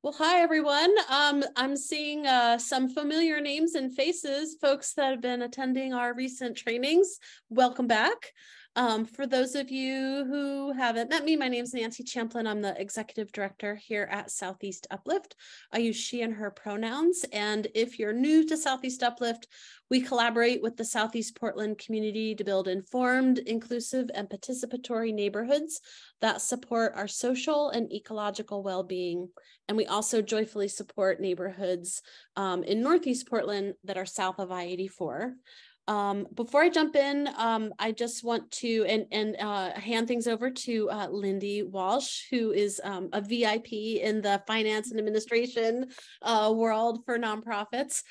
Well, hi, everyone. I'm seeing some familiar names and faces, folks that have been attending our recent trainings. Welcome back. For those of you who haven't met me, my name is Nancy Champlin. I'm the executive director here at Southeast Uplift. I use she and her pronouns. And if you're new to Southeast Uplift, we collaborate with the Southeast Portland community to build informed, inclusive, and participatory neighborhoods that support our social and ecological well-being. And we also joyfully support neighborhoods in Northeast Portland that are south of I-84. Before I jump in, I just want to hand things over to Lindy Walsh, who is a VIP in the finance and administration world for nonprofits.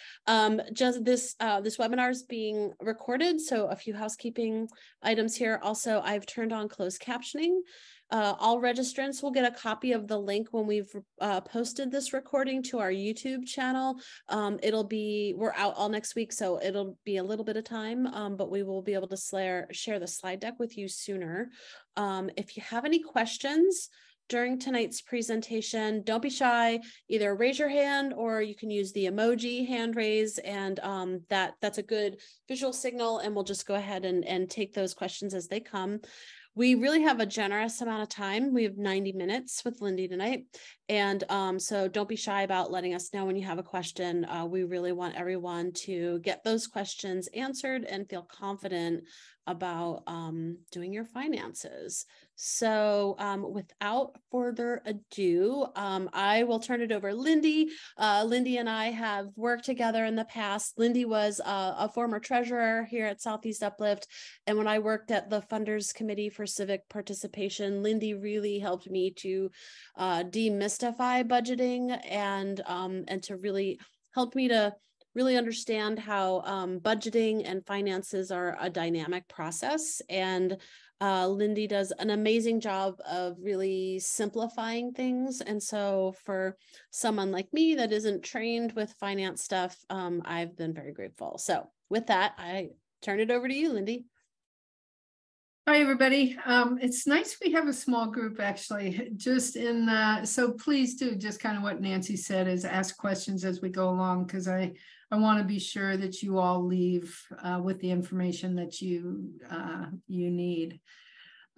Just this webinar is being recorded, so a few housekeeping items here. Also, I've turned on closed captioning. All registrants will get a copy of the link when we've posted this recording to our YouTube channel. We're out all next week, so it'll be a little bit of time, but we will be able to share the slide deck with you sooner. If you have any questions during tonight's presentation, don't be shy. Either raise your hand or you can use the emoji hand raise, and that's a good visual signal, and we'll just go ahead and take those questions as they come. We really have a generous amount of time. We have 90 minutes with Lindy tonight. And so don't be shy about letting us know when you have a question. We really want everyone to get those questions answered and feel confident about doing your finances. So without further ado, I will turn it over to Lindy. Lindy and I have worked together in the past. Lindy was a former treasurer here at Southeast Uplift. And when I worked at the Funders Committee for Civic Participation, Lindy really helped me to demystify budgeting and to really help me to really understand how budgeting and finances are a dynamic process. And Lindy does an amazing job of really simplifying things. And so for someone like me that isn't trained with finance stuff, I've been very grateful. So with that, I turn it over to you, Lindy. Hi, everybody. It's nice we have a small group, actually, so please do just kind of what Nancy said, is ask questions as we go along, because I want to be sure that you all leave with the information that you need.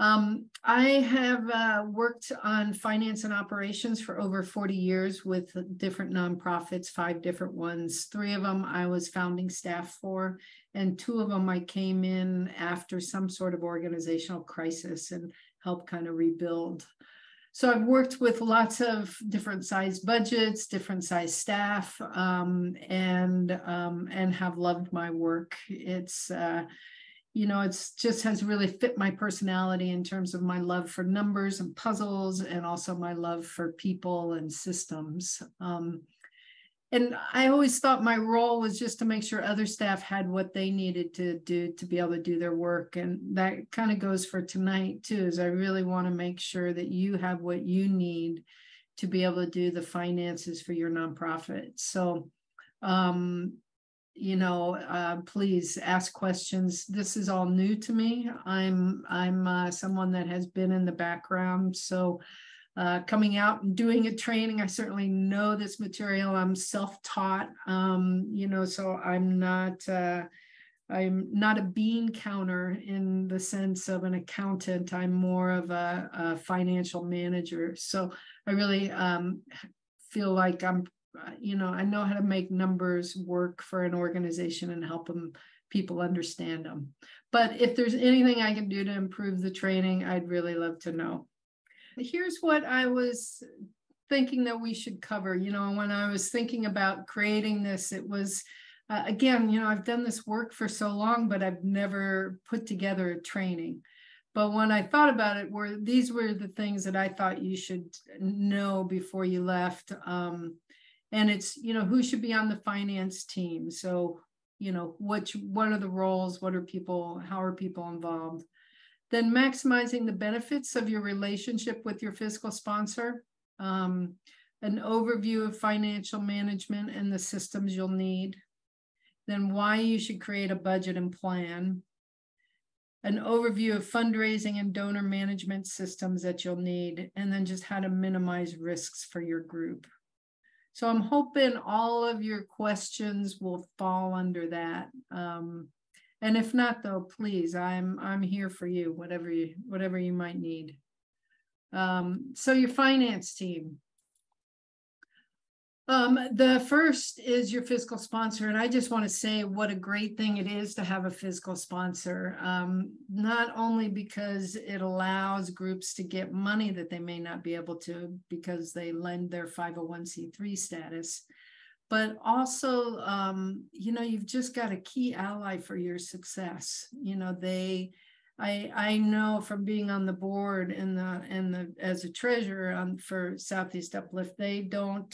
I have worked on finance and operations for over 40 years with different nonprofits, 5 different ones. 3 of them I was founding staff for, and 2 of them I came in after some sort of organizational crisis and helped kind of rebuild. So I've worked with lots of different size budgets, different size staff, and have loved my work. It's just has really fit my personality in terms of my love for numbers and puzzles, and also my love for people and systems. And I always thought my role was just to make sure other staff had what they needed to do to be able to do their work. And that kind of goes for tonight too, is I really want to make sure that you have what you need to be able to do the finances for your nonprofit. So, please ask questions. This is all new to me. I'm someone that has been in the background. So coming out and doing a training, I certainly know this material. I'm self-taught, so I'm not a bean counter in the sense of an accountant. I'm more of a financial manager. So I really feel like I know how to make numbers work for an organization and help people understand them. But if there's anything I can do to improve the training, I'd really love to know. Here's what I was thinking that we should cover. When I was thinking about creating this, it was, again, I've done this work for so long, but I've never put together a training. But when I thought about it, these were the things that I thought you should know before you left. And it's, who should be on the finance team? So, what are the roles? How are people involved? Then maximizing the benefits of your relationship with your fiscal sponsor, an overview of financial management and the systems you'll need, then why you should create a budget and plan, an overview of fundraising and donor management systems that you'll need, and then just how to minimize risks for your group. So I'm hoping all of your questions will fall under that. And if not, though, please, I'm here for you, whatever you might need. So your finance team. The first is your fiscal sponsor, and I just want to say what a great thing it is to have a fiscal sponsor. Not only because it allows groups to get money that they may not be able to because they lend their 501c3 status, but also, you've just got a key ally for your success. I know from being on the board and as a treasurer for Southeast Uplift, they don't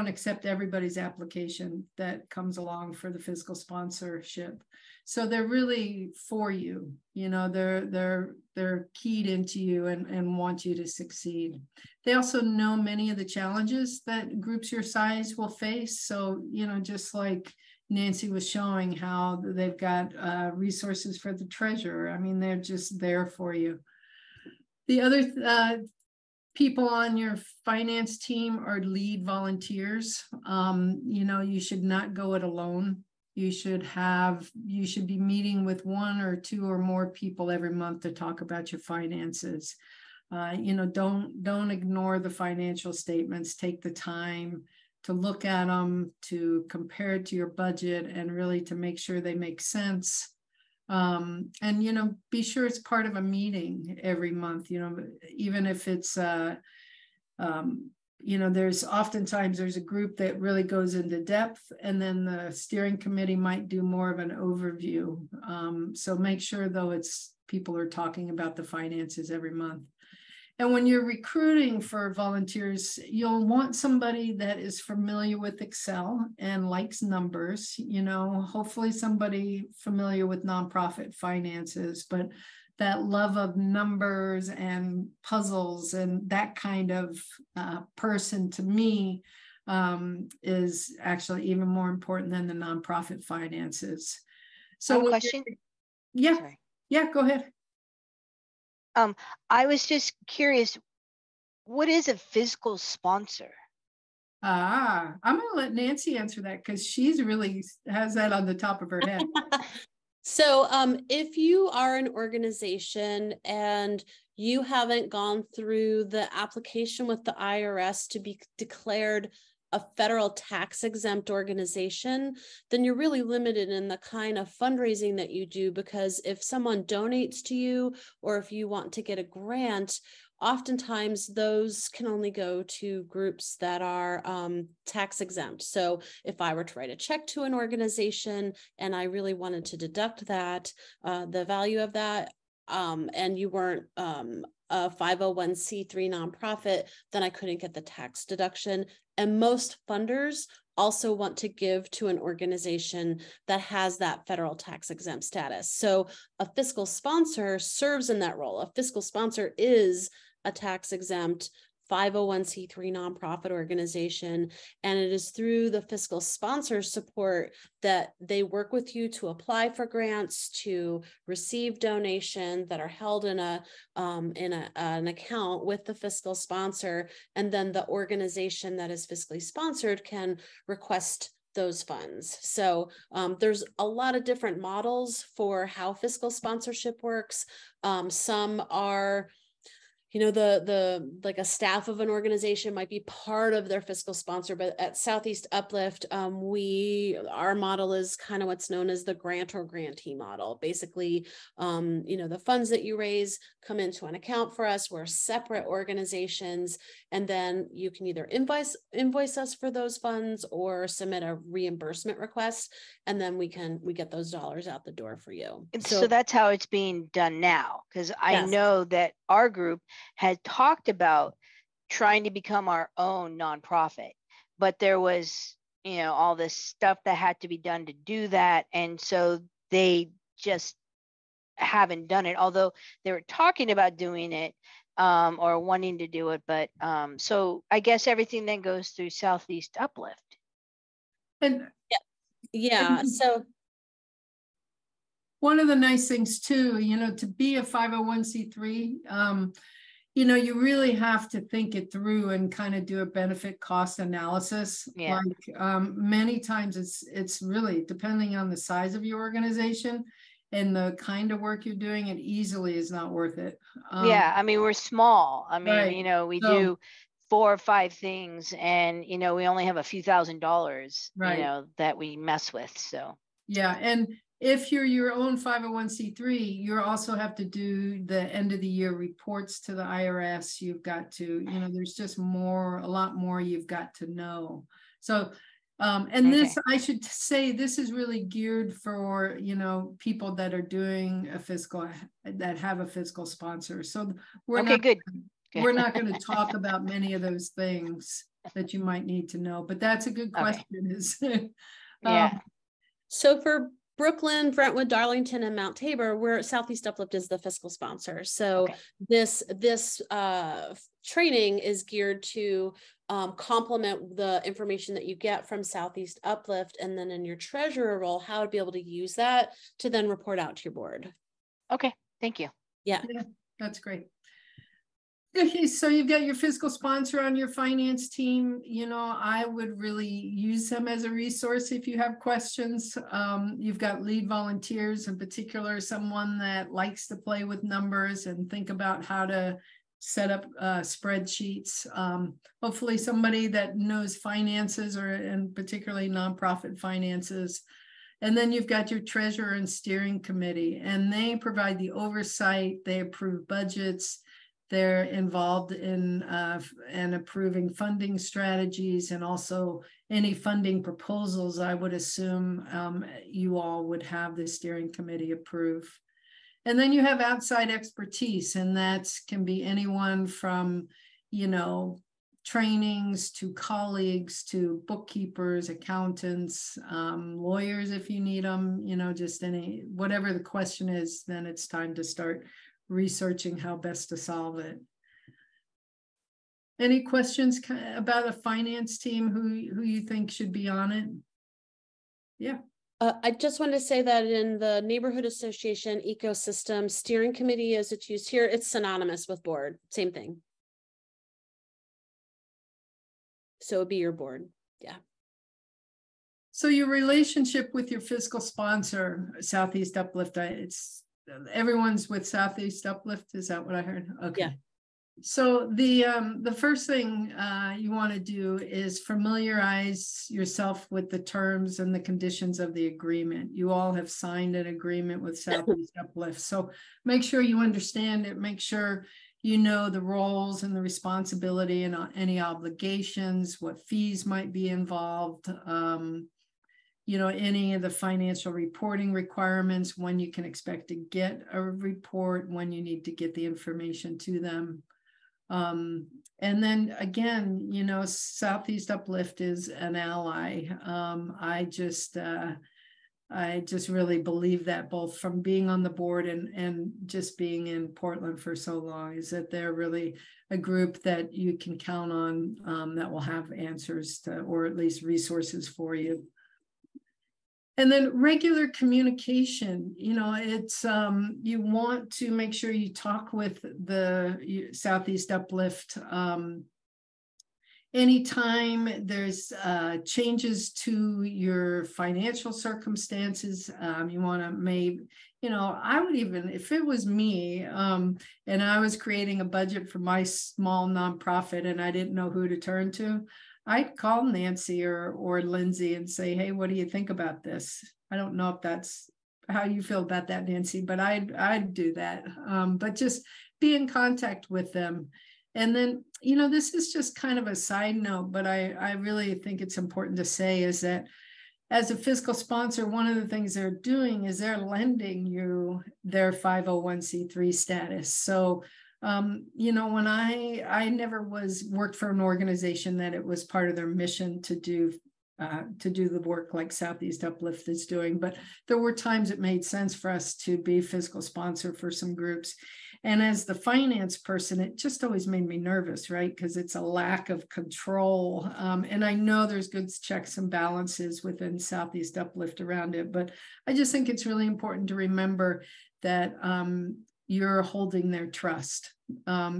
accept everybody's application that comes along for the fiscal sponsorship. So they're really for you. They're keyed into you and want you to succeed. They also know many of the challenges that groups your size will face. So, just like Nancy was showing how they've got resources for the treasurer. I mean, they're just there for you. The other people on your finance team are lead volunteers. You should not go it alone. You should be meeting with one or two or more people every month to talk about your finances. Don't ignore the financial statements. Take the time to look at them, to compare it to your budget, and really to make sure they make sense. And, be sure it's part of a meeting every month, even if it's, there's oftentimes there's a group that really goes into depth, and then the steering committee might do more of an overview. So make sure, though, people are talking about the finances every month. And when you're recruiting for volunteers, you'll want somebody that is familiar with Excel and likes numbers, hopefully somebody familiar with nonprofit finances, but that love of numbers and puzzles and that kind of person, to me, is actually even more important than the nonprofit finances. So one question. Yeah. Sorry. Yeah, go ahead. I was just curious, what is a fiscal sponsor? I'm going to let Nancy answer that because she's really has that on the top of her head. So if you are an organization and you haven't gone through the application with the IRS to be declared a federal tax exempt organization, then you're really limited in the kind of fundraising that you do, because if someone donates to you or if you want to get a grant, oftentimes those can only go to groups that are tax exempt. So if I were to write a check to an organization and I really wanted to deduct that, the value of that, and you weren't a 501c3 nonprofit, then I couldn't get the tax deduction. And most funders also want to give to an organization that has that federal tax exempt status. So a fiscal sponsor serves in that role. A fiscal sponsor is a tax exempt 501c3 nonprofit organization, and it is through the fiscal sponsor support that they work with you to apply for grants, to receive donations that are held in an account with the fiscal sponsor, and then the organization that is fiscally sponsored can request those funds. So there's a lot of different models for how fiscal sponsorship works. Some are, like a staff of an organization might be part of their fiscal sponsor, but at Southeast Uplift, our model is kind of what's known as the grant or grantee model. Basically, the funds that you raise come into an account for us. We're separate organizations, and then you can either invoice us for those funds or submit a reimbursement request, and then we get those dollars out the door for you. So that's how it's being done now, because I know that our group had talked about trying to become our own nonprofit, but there was, all this stuff that had to be done to do that. And so they just haven't done it, although they were talking about doing it or wanting to do it. But so I guess everything then goes through Southeast Uplift. And yeah. So one of the nice things too, to be a 501c3, you know, you really have to think it through and kind of do a benefit cost analysis. Yeah. Like many times it's really depending on the size of your organization and the kind of work you're doing, it easily is not worth it. Yeah, I mean, we're small. I mean, right. you know, we So, do 4 or 5 things, and you know, we only have a few $1,000s, right. you know, that we mess with. So yeah, and if you're your own 501c3, you also have to do the end of the year reports to the IRS. You've got to, you know, there's just a lot more you've got to know. So, and okay. this, I should say, this is really geared for, you know, people that are doing a fiscal, that have a fiscal sponsor. So we're not going to talk about many of those things that you might need to know, but that's a good question. Is yeah. So for Brooklyn, Brentwood, Darlington, and Mount Tabor, where Southeast Uplift is the fiscal sponsor. So this training is geared to complement the information that you get from Southeast Uplift, and then in your treasurer role, how to be able to use that to then report out to your board. Okay, thank you. Yeah, that's great. Okay, so you've got your fiscal sponsor on your finance team. You know, I would really use them as a resource if you have questions. You've got lead volunteers, in particular, someone that likes to play with numbers and think about how to set up spreadsheets. Hopefully somebody that knows finances, or and particularly nonprofit finances. And then you've got your treasurer and steering committee, and they provide the oversight, they approve budgets. They're involved in and approving funding strategies, and also any funding proposals. I would assume you all would have the steering committee approve. And then you have outside expertise, and that can be anyone from, you know, trainings to colleagues to bookkeepers, accountants, lawyers if you need them, you know, just any, whatever the question is, then it's time to start researching how best to solve it. Any questions about a finance team who you think should be on it? Yeah. I just wanted to say that in the neighborhood association ecosystem, steering committee, as it's used here, it's synonymous with board, same thing. So it'd be your board. Yeah. So your relationship with your fiscal sponsor, Southeast Uplift, it's everyone's with Southeast Uplift. Is that what I heard? Okay. Yeah. So the first thing you want to do is familiarize yourself with the terms and the conditions of the agreement. You all have signed an agreement with Southeast Uplift. So make sure you understand it. Make sure you know the roles and the responsibility and any obligations, what fees might be involved. You know, any of the financial reporting requirements, when you can expect to get a report, when you need to get the information to them. And then again, you know, Southeast Uplift is an ally. I just really believe that, both from being on the board and just being in Portland for so long, is that they're really a group that you can count on, that will have answers to, or at least resources for you. And then regular communication, you know, it's you want to make sure you talk with the Southeast Uplift anytime there's changes to your financial circumstances. You want to maybe, you know, I would even, if it was me and I was creating a budget for my small nonprofit and I didn't know who to turn to, I'd call Nancy or Lindsay and say, hey, what do you think about this? I don't know if that's how you feel about that, Nancy, but I'd do that. But just be in contact with them. And then, you know, this is just kind of a side note, but I really think it's important to say is that as a fiscal sponsor, one of the things they're doing is they're lending you their 501c3 status. So you know, when I never worked for an organization that it was part of their mission to do the work like Southeast Uplift is doing, but there were times it made sense for us to be fiscal sponsor for some groups. And as the finance person, it just always made me nervous, right? Because it's a lack of control. And I know there's good checks and balances within Southeast Uplift around it, but I just think it's really important to remember that you're holding their trust.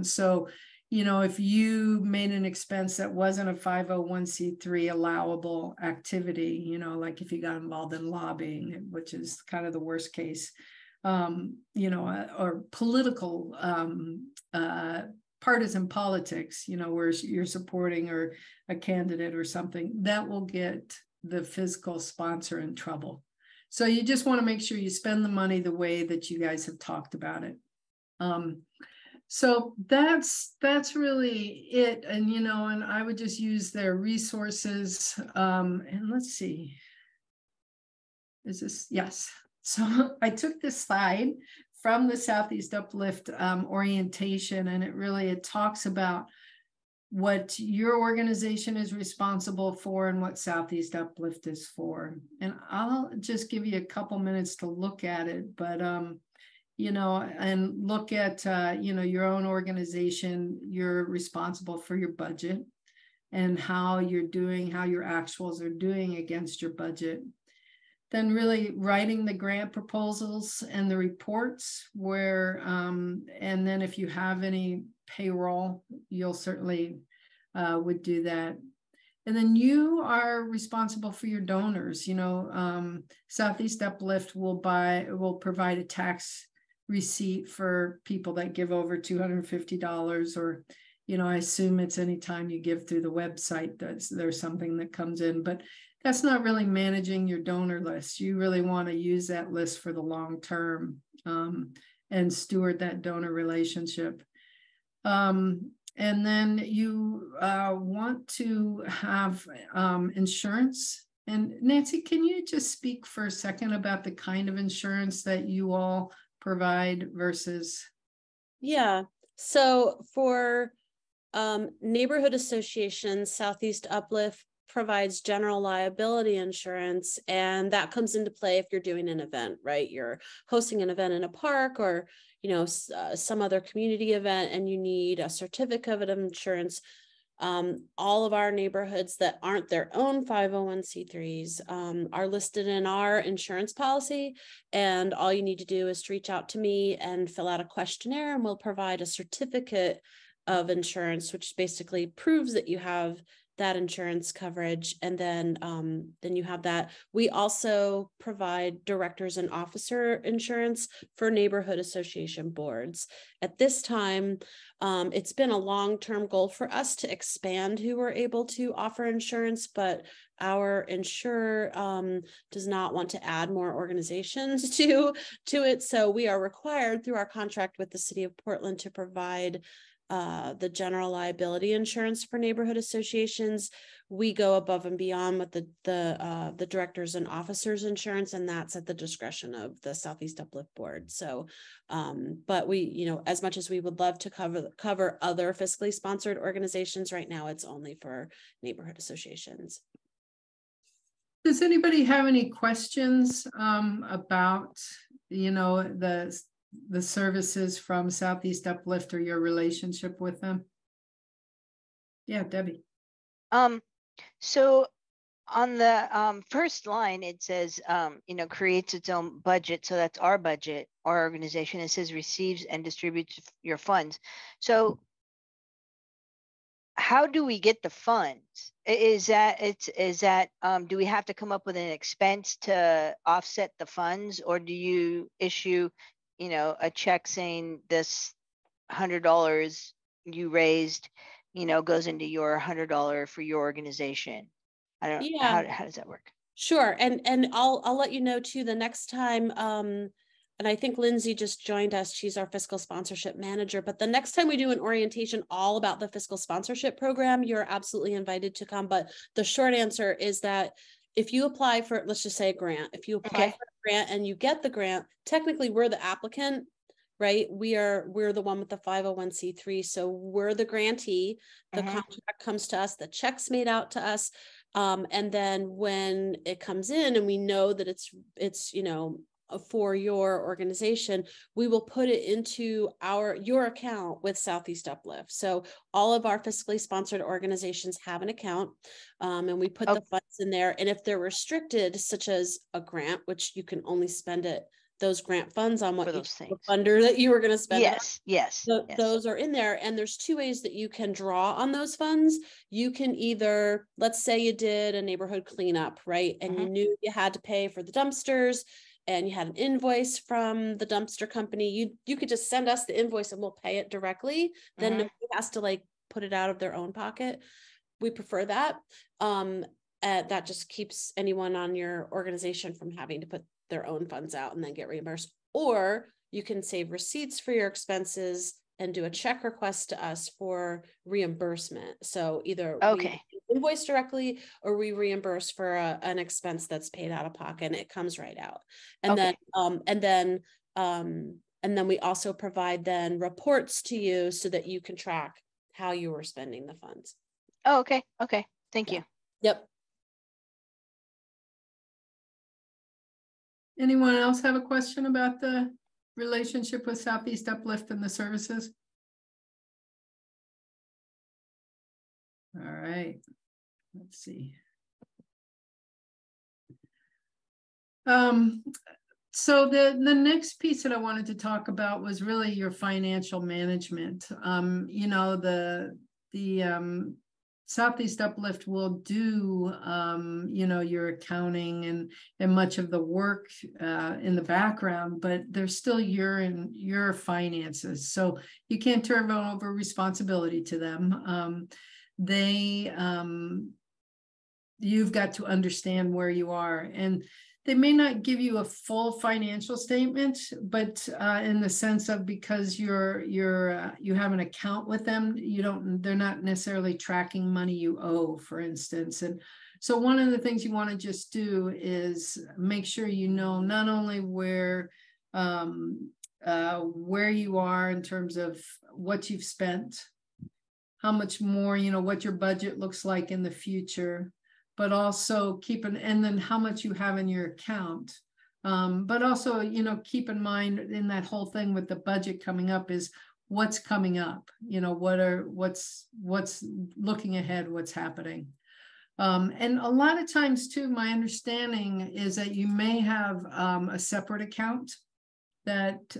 So, you know, if you made an expense that wasn't a 501c3 allowable activity, you know, like if you got involved in lobbying, which is kind of the worst case, you know, or political, partisan politics, you know, where you're supporting or a candidate or something, that will get the fiscal sponsor in trouble. So you just want to make sure you spend the money the way that you guys have talked about it. So that's really it. And, you know, and I would just use their resources. And let's see. Is this? Yes. So I took this slide from the Southeast Uplift orientation, and it talks about what your organization is responsible for and what Southeast Uplift is for. And I'll just give you a couple minutes to look at it, but you know, and look at, you know, your own organization. You're responsible for your budget and how you're doing, how your actuals are doing against your budget. Then really writing the grant proposals and the reports where, and then if you have any payroll, you'll certainly would do that. And then you are responsible for your donors. You know, Southeast Uplift will provide a tax receipt for people that give over $250, or, you know, I assume it's anytime you give through the website, there's something that comes in, but that's not really managing your donor list. You really want to use that list for the long term, and steward that donor relationship. And then you want to have insurance. And Nancy, can you just speak for a second about the kind of insurance that you all provide versus? Yeah. So for neighborhood associations, Southeast Uplift provides general liability insurance, and that comes into play if you're doing an event, right? You're hosting an event in a park, or, you know, some other community event, and you need a certificate of insurance. All of our neighborhoods that aren't their own 501c3s are listed in our insurance policy, and all you need to do is reach out to me and fill out a questionnaire, and we'll provide a certificate of insurance, which basically proves that you have that insurance coverage. And then you have that. We also provide directors and officer insurance for neighborhood association boards. At this time, it's been a long-term goal for us to expand who we're able to offer insurance, but our insurer does not want to add more organizations to it. So we are required through our contract with the city of Portland to provide the general liability insurance for neighborhood associations. We go above and beyond with the directors and officers insurance, and that's at the discretion of the Southeast Uplift board. So, but we, you know, as much as we would love to cover other fiscally sponsored organizations, right now it's only for neighborhood associations. Does anybody have any questions about, you know, the services from Southeast Uplift or your relationship with them? Yeah, Debbie. So on the first line, it says, you know, creates its own budget. So that's our budget, our organization. It says receives and distributes your funds. So how do we get the funds? Is that do we have to come up with an expense to offset the funds, or do you issue, you know, a check saying this $100 you raised, you know, goes into your $100 for your organization? I don't know. How does that work? Sure. And I'll let you know too, the next time, and I think Lindsay just joined us. She's our fiscal sponsorship manager. But the next time we do an orientation all about the fiscal sponsorship program, you're absolutely invited to come. But the short answer is that if you apply for, let's just say a grant, if you apply for a grant and you get the grant, technically we're the applicant, right? We're the one with the 501c3. So we're the grantee. The contract comes to us, the check's made out to us. And then when it comes in and we know that it's, you know, for your organization, we will put it into your account with Southeast Uplift. So all of our fiscally sponsored organizations have an account, and we put the funds in there. And if they're restricted, such as a grant, which you can only spend it those grant funds on what For you those things. funder that you were going to spend. Yes, yes, yes. Those are in there. And there's two ways that you can draw on those funds. You can either, let's say you did a neighborhood cleanup, right? And you knew you had to pay for the dumpsters and you had an invoice from the dumpster company. You could just send us the invoice and we'll pay it directly. Then nobody has to like put it out of their own pocket. We prefer that. That just keeps anyone on your organization from having to put their own funds out and then get reimbursed. Or you can save receipts for your expenses and do a check request to us for reimbursement. So either we invoice directly or we reimburse for an expense that's paid out of pocket and it comes right out. And then we also provide then reports to you so that you can track how you were spending the funds. Oh, okay. Okay. Thank you. Yep. Anyone else have a question about the relationship with Southeast Uplift and the services? All right, let's see. So the next piece that I wanted to talk about was really your financial management. You know, the Southeast Uplift will do, you know, your accounting and much of the work in the background, but they're still your finances. So you can't turn over responsibility to them. You've got to understand where you are, and they may not give you a full financial statement, but in the sense of, because you have an account with them, they're not necessarily tracking money you owe, for instance. And so one of the things you want to just do is make sure you know not only where you are in terms of what you've spent, how much more, you know, what your budget looks like in the future, but also and then how much you have in your account. But also, you know, keep in mind in that whole thing with the budget coming up is what's coming up, you know, what's looking ahead, what's happening. And a lot of times too, my understanding is that you may have a separate account that,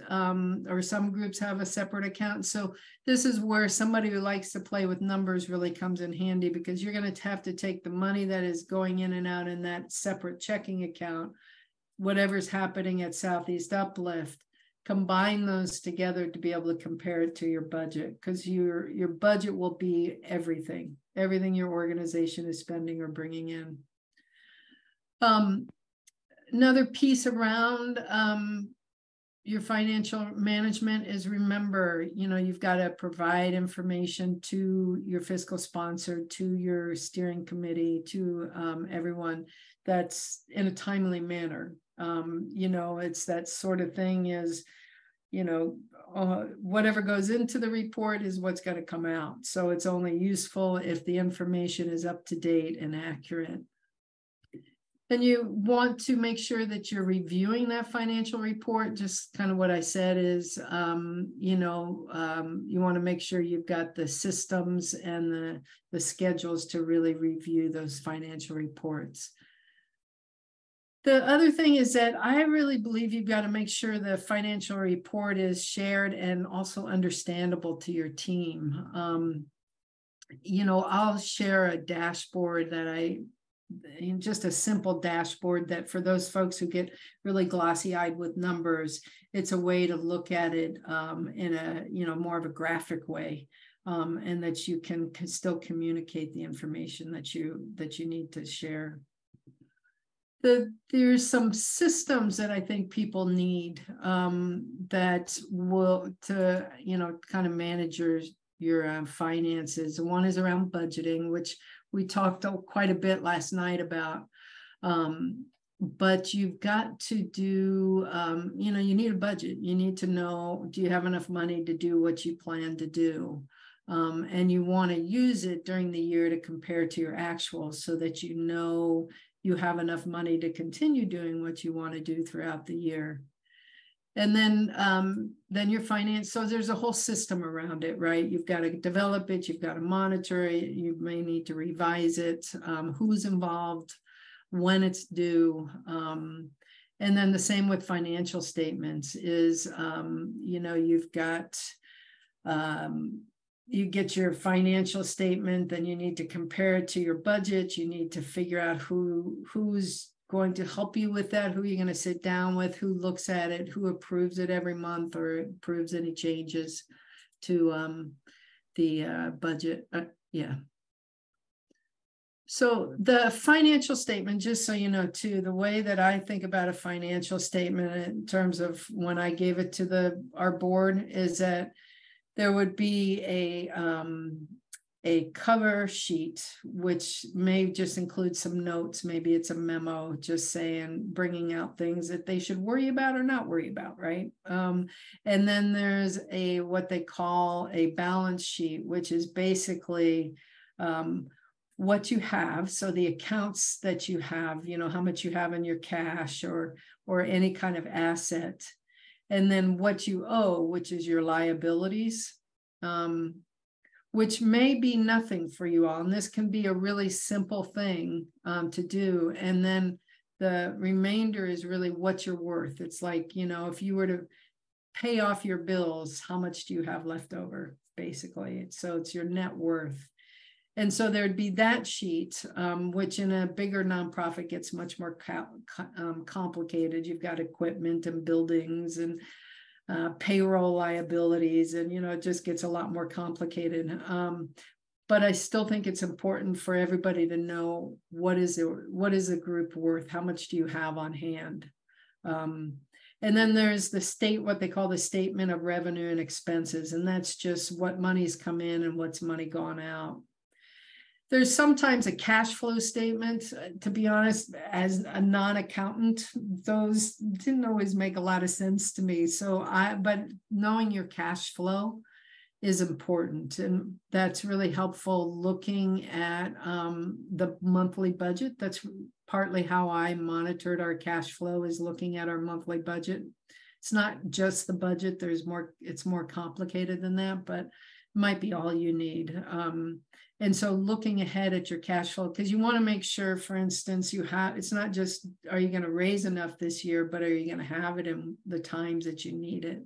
or some groups have a separate account. So this is where somebody who likes to play with numbers really comes in handy, because you're going to have to take the money that is going in and out in that separate checking account, whatever's happening at Southeast Uplift, combine those together to be able to compare it to your budget, because your budget will be everything your organization is spending or bringing in. Another piece around your financial management is, remember, you know, you've got to provide information to your fiscal sponsor, to your steering committee, to everyone, that's in a timely manner. You know, it's that sort of thing is, you know, whatever goes into the report is what's going to come out. So it's only useful if the information is up to date and accurate. Then you want to make sure that you're reviewing that financial report. Just kind of what I said is, you know, you want to make sure you've got the systems and the schedules to really review those financial reports. The other thing is that I really believe you've got to make sure the financial report is shared and also understandable to your team. You know, I'll share a dashboard that just a simple dashboard that for those folks who get really glossy-eyed with numbers, it's a way to look at it in a, you know, more of a graphic way, and that you can still communicate the information that you need to share. There's some systems that I think people need that will, to, you know, kind of manage your finances. One is around budgeting, which we talked quite a bit last night about, but you've got to do, you know, you need a budget. You need to know, do you have enough money to do what you plan to do? And you want to use it during the year to compare to your actuals, so that you know you have enough money to continue doing what you want to do throughout the year. And then your finance, so there's a whole system around it, right? You've got to develop it, you've got to monitor it, you may need to revise it, who's involved, when it's due, And then the same with financial statements is, you've got, you get your financial statement, then you need to compare it to your budget. You need to figure out who's going to help you with that, who you're going to sit down with, who looks at it, who approves it every month or approves any changes to the budget. Yeah. So the financial statement, just so you know, too, the way that I think about a financial statement in terms of when I gave it to our board is that there would be a cover sheet, which may just include some notes. Maybe it's a memo just saying, bringing out things that they should worry about or not worry about, right? And then there's what they call a balance sheet, which is basically what you have. So the accounts that you have, how much you have in your cash or any kind of asset. And then what you owe, which is your liabilities, which may be nothing for you all. And this can be a really simple thing to do. And then the remainder is really what you're worth. It's like, if you were to pay off your bills, how much do you have left over, basically? So it's your net worth. And so there'd be that sheet, which in a bigger nonprofit gets much more complicated. You've got equipment and buildings and payroll liabilities, and it just gets a lot more complicated. But I still think it's important for everybody to know what is a group worth, how much do you have on hand. And then there's what they call the statement of revenue and expenses, and that's just what money's come in and what's money gone out. There's sometimes a cash flow statement. To be honest, as a non-accountant, those didn't always make a lot of sense to me. But knowing your cash flow is important, and that's really helpful looking at the monthly budget. That's partly how I monitored our cash flow, is looking at our monthly budget. It's not just the budget. It's more complicated than that, but it might be all you need. And so looking ahead at your cash flow, because you want to make sure, for instance, it's not just, are you going to raise enough this year, but are you going to have it in the times that you need it?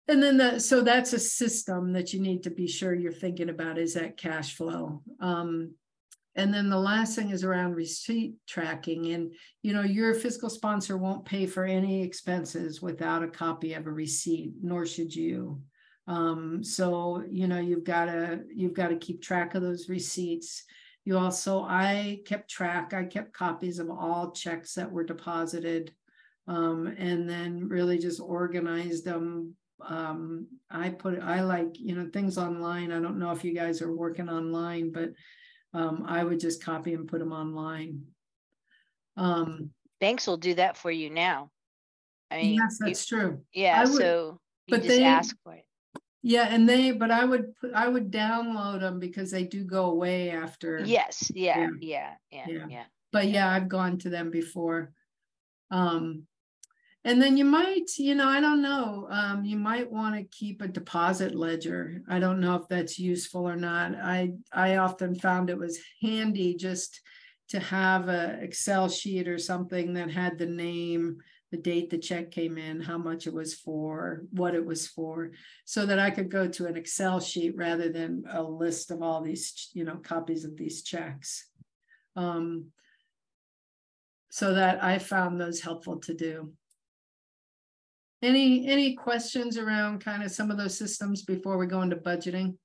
And then so that's a system that you need to be sure you're thinking about, is that cash flow. And then the last thing is around receipt tracking. And, your fiscal sponsor won't pay for any expenses without a copy of a receipt, nor should you. So, you've got to keep track of those receipts. I kept copies of all checks that were deposited, and then really just organized them. I like, things online. I don't know if you guys are working online, but I would just copy and put them online. Banks will do that for you now. I mean, yes, that's true. Yeah, so you just ask for it. Yeah, but I would download them because they do go away after. Yes, yeah. But yeah, I've gone to them before. And then you might, I don't know, you might want to keep a deposit ledger. I don't know if that's useful or not. I often found it was handy just to have an Excel sheet or something that had the name, the date the check came in, how much it was for, what it was for, so that I could go to an Excel sheet rather than a list of all these, copies of these checks. So that I found those helpful to do. Any questions around kind of some of those systems before we go into budgeting?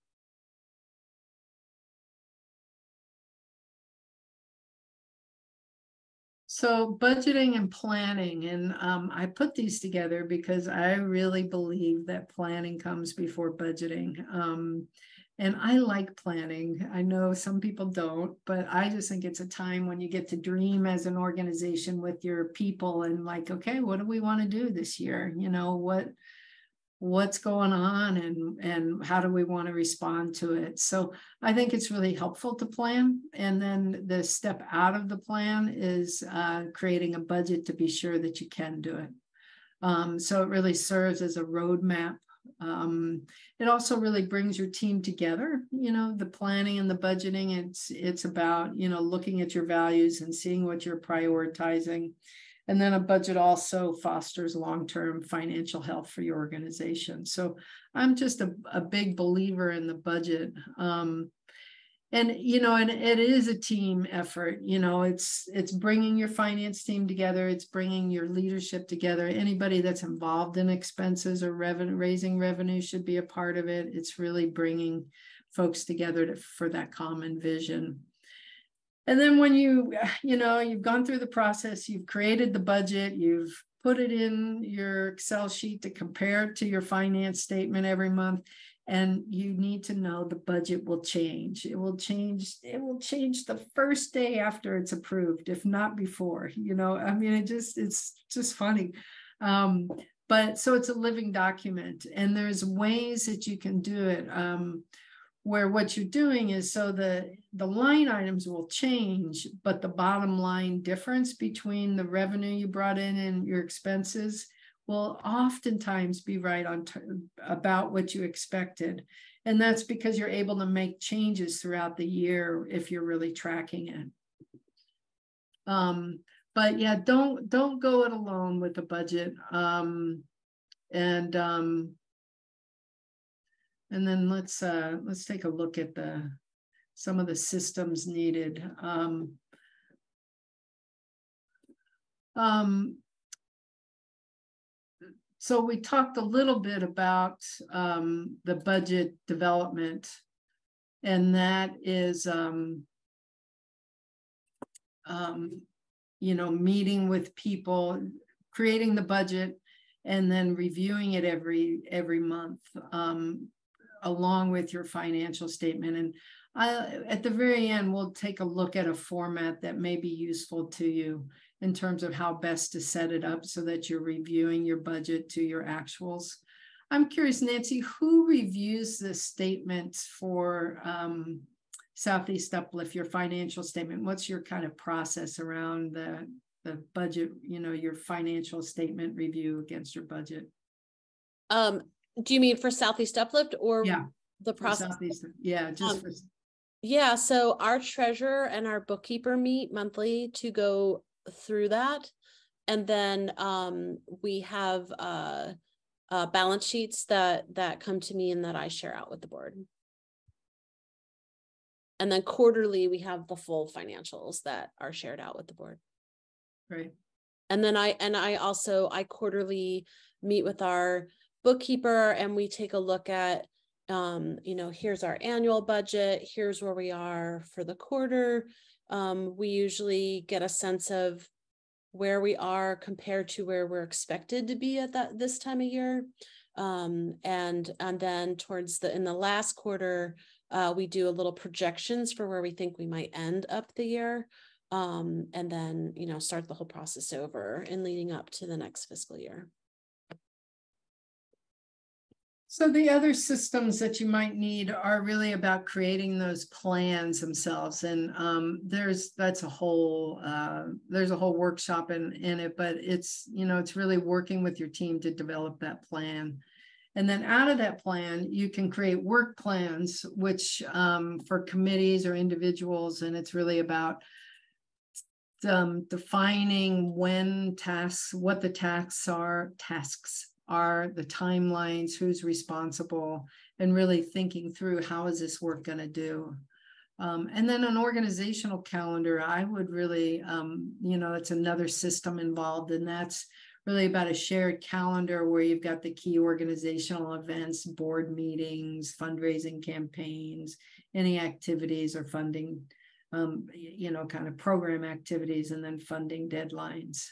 So budgeting and planning, and I put these together because I really believe that planning comes before budgeting. And I like planning. I know some people don't, but I just think it's a time when you get to dream as an organization with your people and like, okay, what do we want to do this year? What's going on and how do we want to respond to it? So I think it's really helpful to plan. And then the step out of the plan is creating a budget to be sure that you can do it. So it really serves as a roadmap. It also really brings your team together, the planning and the budgeting. It's about, looking at your values and seeing what you're prioritizing. And then a budget also fosters long-term financial health for your organization. So I'm just a big believer in the budget. And, and it is a team effort. It's bringing your finance team together. It's bringing your leadership together. Anybody that's involved in expenses or raising revenue should be a part of it. It's really bringing folks together for that common vision. And then when you've gone through the process, you've created the budget, you've put it in your Excel sheet to compare it to your finance statement every month. And you need to know the budget will change. It will change the first day after it's approved, if not before. It's just funny. But so it's a living document, and there's ways that you can do it where what you're doing is, so the line items will change, but the bottom line difference between the revenue you brought in and your expenses will oftentimes be right on about what you expected. And that's because you're able to make changes throughout the year if you're really tracking it. But yeah, don't go it alone with the budget. And then let's take a look at some of the systems needed. So we talked a little bit about the budget development, and that is, meeting with people, creating the budget, and then reviewing it every month, along with your financial statement. And at the very end, we'll take a look at a format that may be useful to you in terms of how best to set it up so that you're reviewing your budget to your actuals. I'm curious, Nancy, who reviews the statements for Southeast Uplift, your financial statement? What's your kind of process around the budget, your financial statement review against your budget? Do you mean for Southeast Uplift or the process? Yeah, just for... Yeah, so our treasurer and our bookkeeper meet monthly to go through that, and then we have balance sheets that come to me and that I share out with the board. And then quarterly we have the full financials that are shared out with the board. Right. And then I quarterly meet with our bookkeeper, and we take a look at here's our annual budget, here's where we are for the quarter. We usually get a sense of where we are compared to where we're expected to be at this time of year. And then towards in the last quarter, we do a little projections for where we think we might end up the year. And then, start the whole process over and leading up to the next fiscal year. So the other systems that you might need are really about creating those plans themselves. And there's a whole workshop in it, but it's really working with your team to develop that plan. And then out of that plan, you can create work plans, which for committees or individuals, and it's really about defining what the tasks are, the timelines, who's responsible, and really thinking through how is this work going to do. And then an organizational calendar, I would really, it's another system involved, and that's really about a shared calendar where you've got the key organizational events, board meetings, fundraising campaigns, any activities or funding, kind of program activities, and then funding deadlines.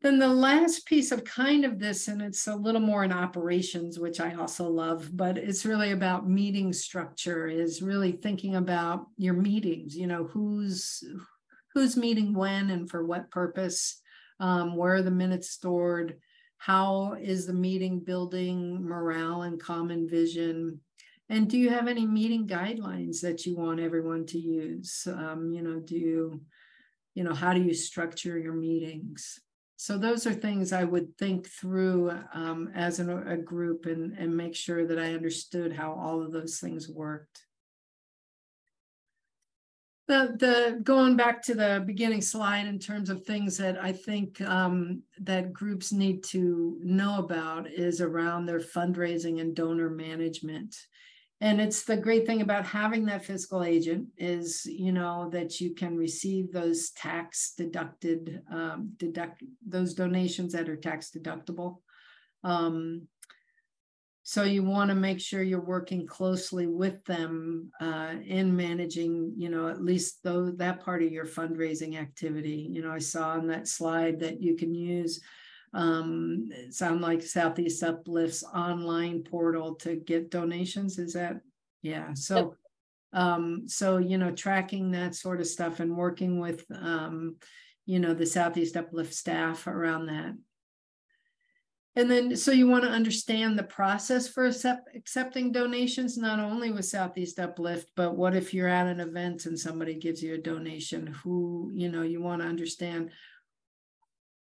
Then the last piece of kind of this, and it's a little more in operations, which I also love, but it's really about meeting structure, is really thinking about your meetings, who's meeting when and for what purpose, where are the minutes stored, how is the meeting building morale and common vision, and do you have any meeting guidelines that you want everyone to use? How do you structure your meetings? So those are things I would think through as a group and make sure that I understood how all of those things worked. The going back to the beginning slide in terms of things that I think that groups need to know about is around their fundraising and donor management. And it's the great thing about having that fiscal agent is, you know, that you can receive those tax deducted, those donations that are tax deductible. So you want to make sure you're working closely with them in managing, you know, at least though that part of your fundraising activity. You know, I saw on that slide that you can use it sound like Southeast Uplift's online portal to get donations. Is that? Yeah. So, so, you know, tracking that sort of stuff and working with, you know, the Southeast Uplift staff around that. And then, so you want to understand the process for accepting donations, not only with Southeast Uplift, but what if you're at an event and somebody gives you a donation, who, you know, you want to understand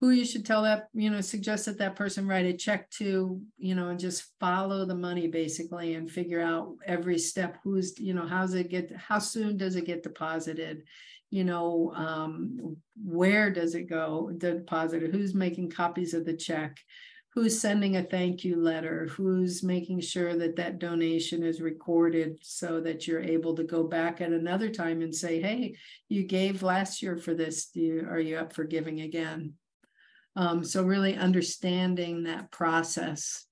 who you should tell that, you know, suggest that that person write a check to, you know, and just follow the money basically and figure out every step, who's, you know, how soon does it get deposited? You know, where does it go deposited? Who's making copies of the check? Who's sending a thank you letter? Who's making sure that that donation is recorded so that you're able to go back at another time and say, hey, you gave last year for this. Are you up for giving again? So really understanding that process.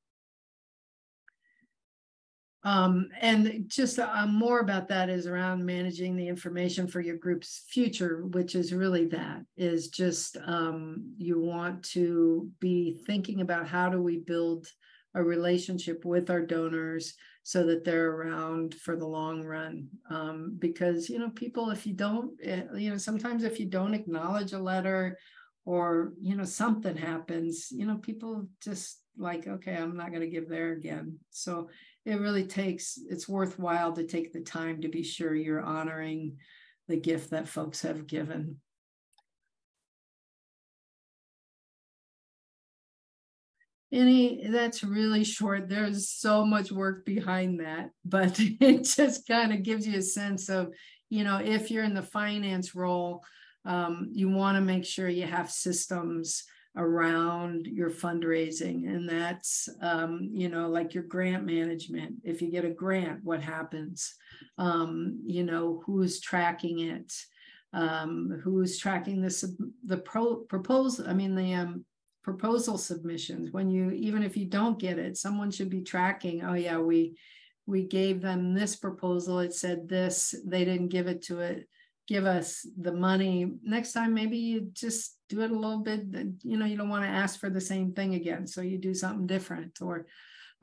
And just more about that is around managing the information for your group's future, which is really that is just you want to be thinking about how do we build a relationship with our donors so that they're around for the long run. Because, you know, people, if you don't, you know, sometimes if you don't acknowledge a letter or, you know, something happens, you know, people just like, okay, I'm not going to give there again. So it really it's worthwhile to take the time to be sure you're honoring the gift that folks have given. That's really short. There's so much work behind that, but it just kind of gives you a sense of, you know, if you're in the finance role, you want to make sure you have systems around your fundraising, and that's you know, like your grant management. If you get a grant, what happens? You know, who's tracking it? Who's tracking the proposal? I mean, the proposal submissions. When you, even if you don't get it, someone should be tracking. Oh yeah, we gave them this proposal. It said this. They didn't give us the money. Next time, maybe you just do it a little bit, you know, you don't want to ask for the same thing again. So you do something different, or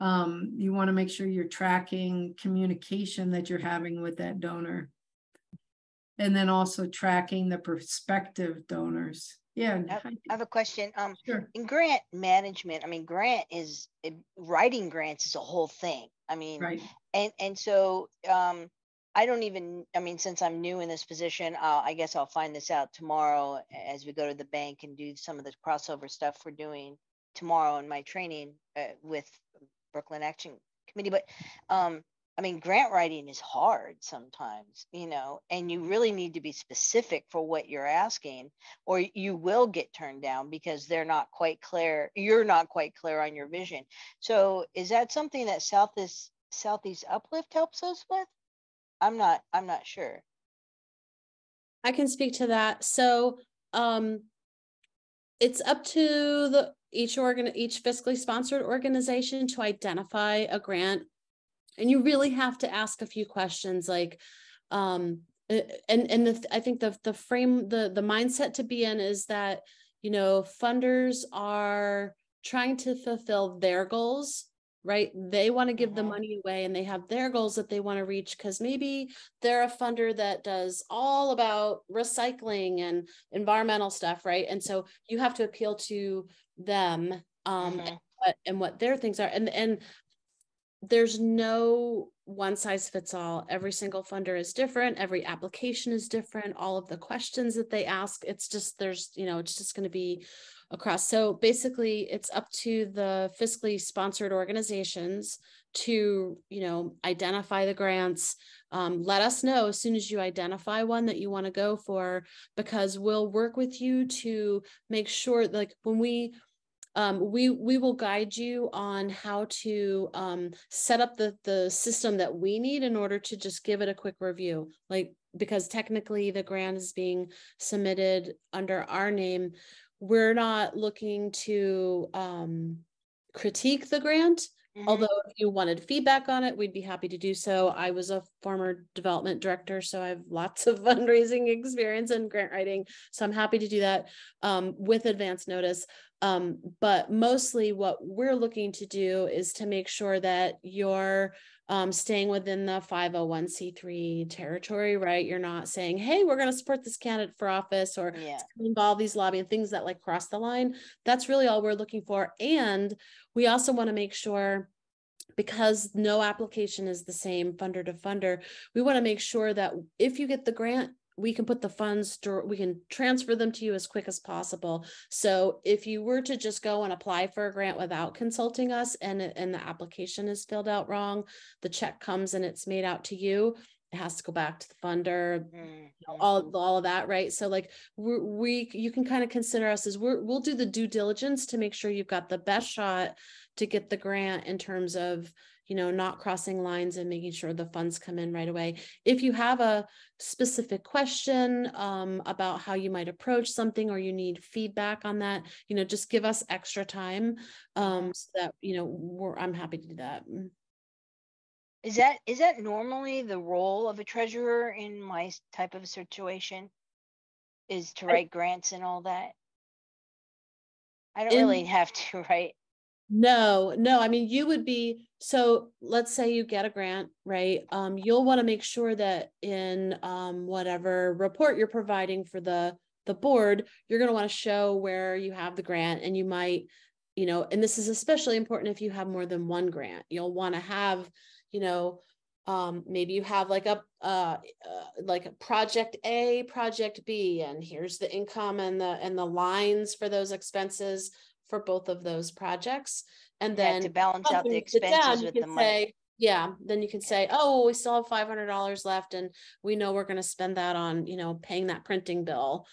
you want to make sure you're tracking communication that you're having with that donor. And then also tracking the prospective donors. Yeah. I have a question. Sure. In grant management, I mean, writing grants is a whole thing. I mean, right. And so, I don't even, I mean, since I'm new in this position, I guess I'll find this out tomorrow as we go to the bank and do some of this crossover stuff we're doing tomorrow in my training with Brooklyn Action Committee. But I mean, grant writing is hard sometimes, you know, and you really need to be specific for what you're asking, or you will get turned down because they're not quite clear. You're not quite clear on your vision. So is that something that Southeast Uplift helps us with? I'm not sure. I can speak to that. So it's up to each fiscally sponsored organization to identify a grant. And you really have to ask a few questions, like I think the mindset to be in is that, you know, funders are trying to fulfill their goals. Right? They want to give the money away and they have their goals that they want to reach, because maybe they're a funder that does all about recycling and environmental stuff. Right? And so you have to appeal to them and what their things are. And there's no one size fits all. Every single funder is different. Every application is different. All of the questions that they ask, it's just, it's just going to be across. So basically it's up to the fiscally sponsored organizations to, you know, identify the grants, let us know as soon as you identify one that you want to go for, because we'll work with you to make sure, like when we will guide you on how to set up the system that we need in order to just give it a quick review. Like, because technically the grant is being submitted under our name, we're not looking to critique the grant. Although if you wanted feedback on it, we'd be happy to do so. I was a former development director, so I have lots of fundraising experience and grant writing. So I'm happy to do that with advance notice. But mostly what we're looking to do is to make sure that you're staying within the 501c3 territory, right? You're not saying, hey, we're going to support this candidate for office, or involve these lobbying things that like cross the line. That's really all we're looking for. And we also want to make sure, because no application is the same funder to funder, we want to make sure that if you get the grant, we can put the funds, we can transfer them to you as quick as possible. So if you were to just go and apply for a grant without consulting us, and the application is filled out wrong, the check comes and it's made out to you, it has to go back to the funder, all of that, right? So like you can kind of consider us as we'll do the due diligence to make sure you've got the best shot to get the grant, in terms of, you know, not crossing lines and making sure the funds come in right away. If you have a specific question about how you might approach something, or you need feedback on that, you know, just give us extra time so that, you know, I'm happy to do that. Is that normally the role of a treasurer in my type of situation, is to write grants and all that? I don't really have to, right? No, I mean, you would be, so let's say you get a grant, right? You'll want to make sure that in whatever report you're providing for the board, you're going to want to show where you have the grant. And you might, you know, and this is especially important if you have more than one grant. You'll want to have, you know, maybe you have like a project A, project B, and here's the income and the lines for those expenses for both of those projects. And then to balance out the expenses with the money. Then you can say, oh, we still have $500 left, and we know we're going to spend that on, you know, paying that printing bill.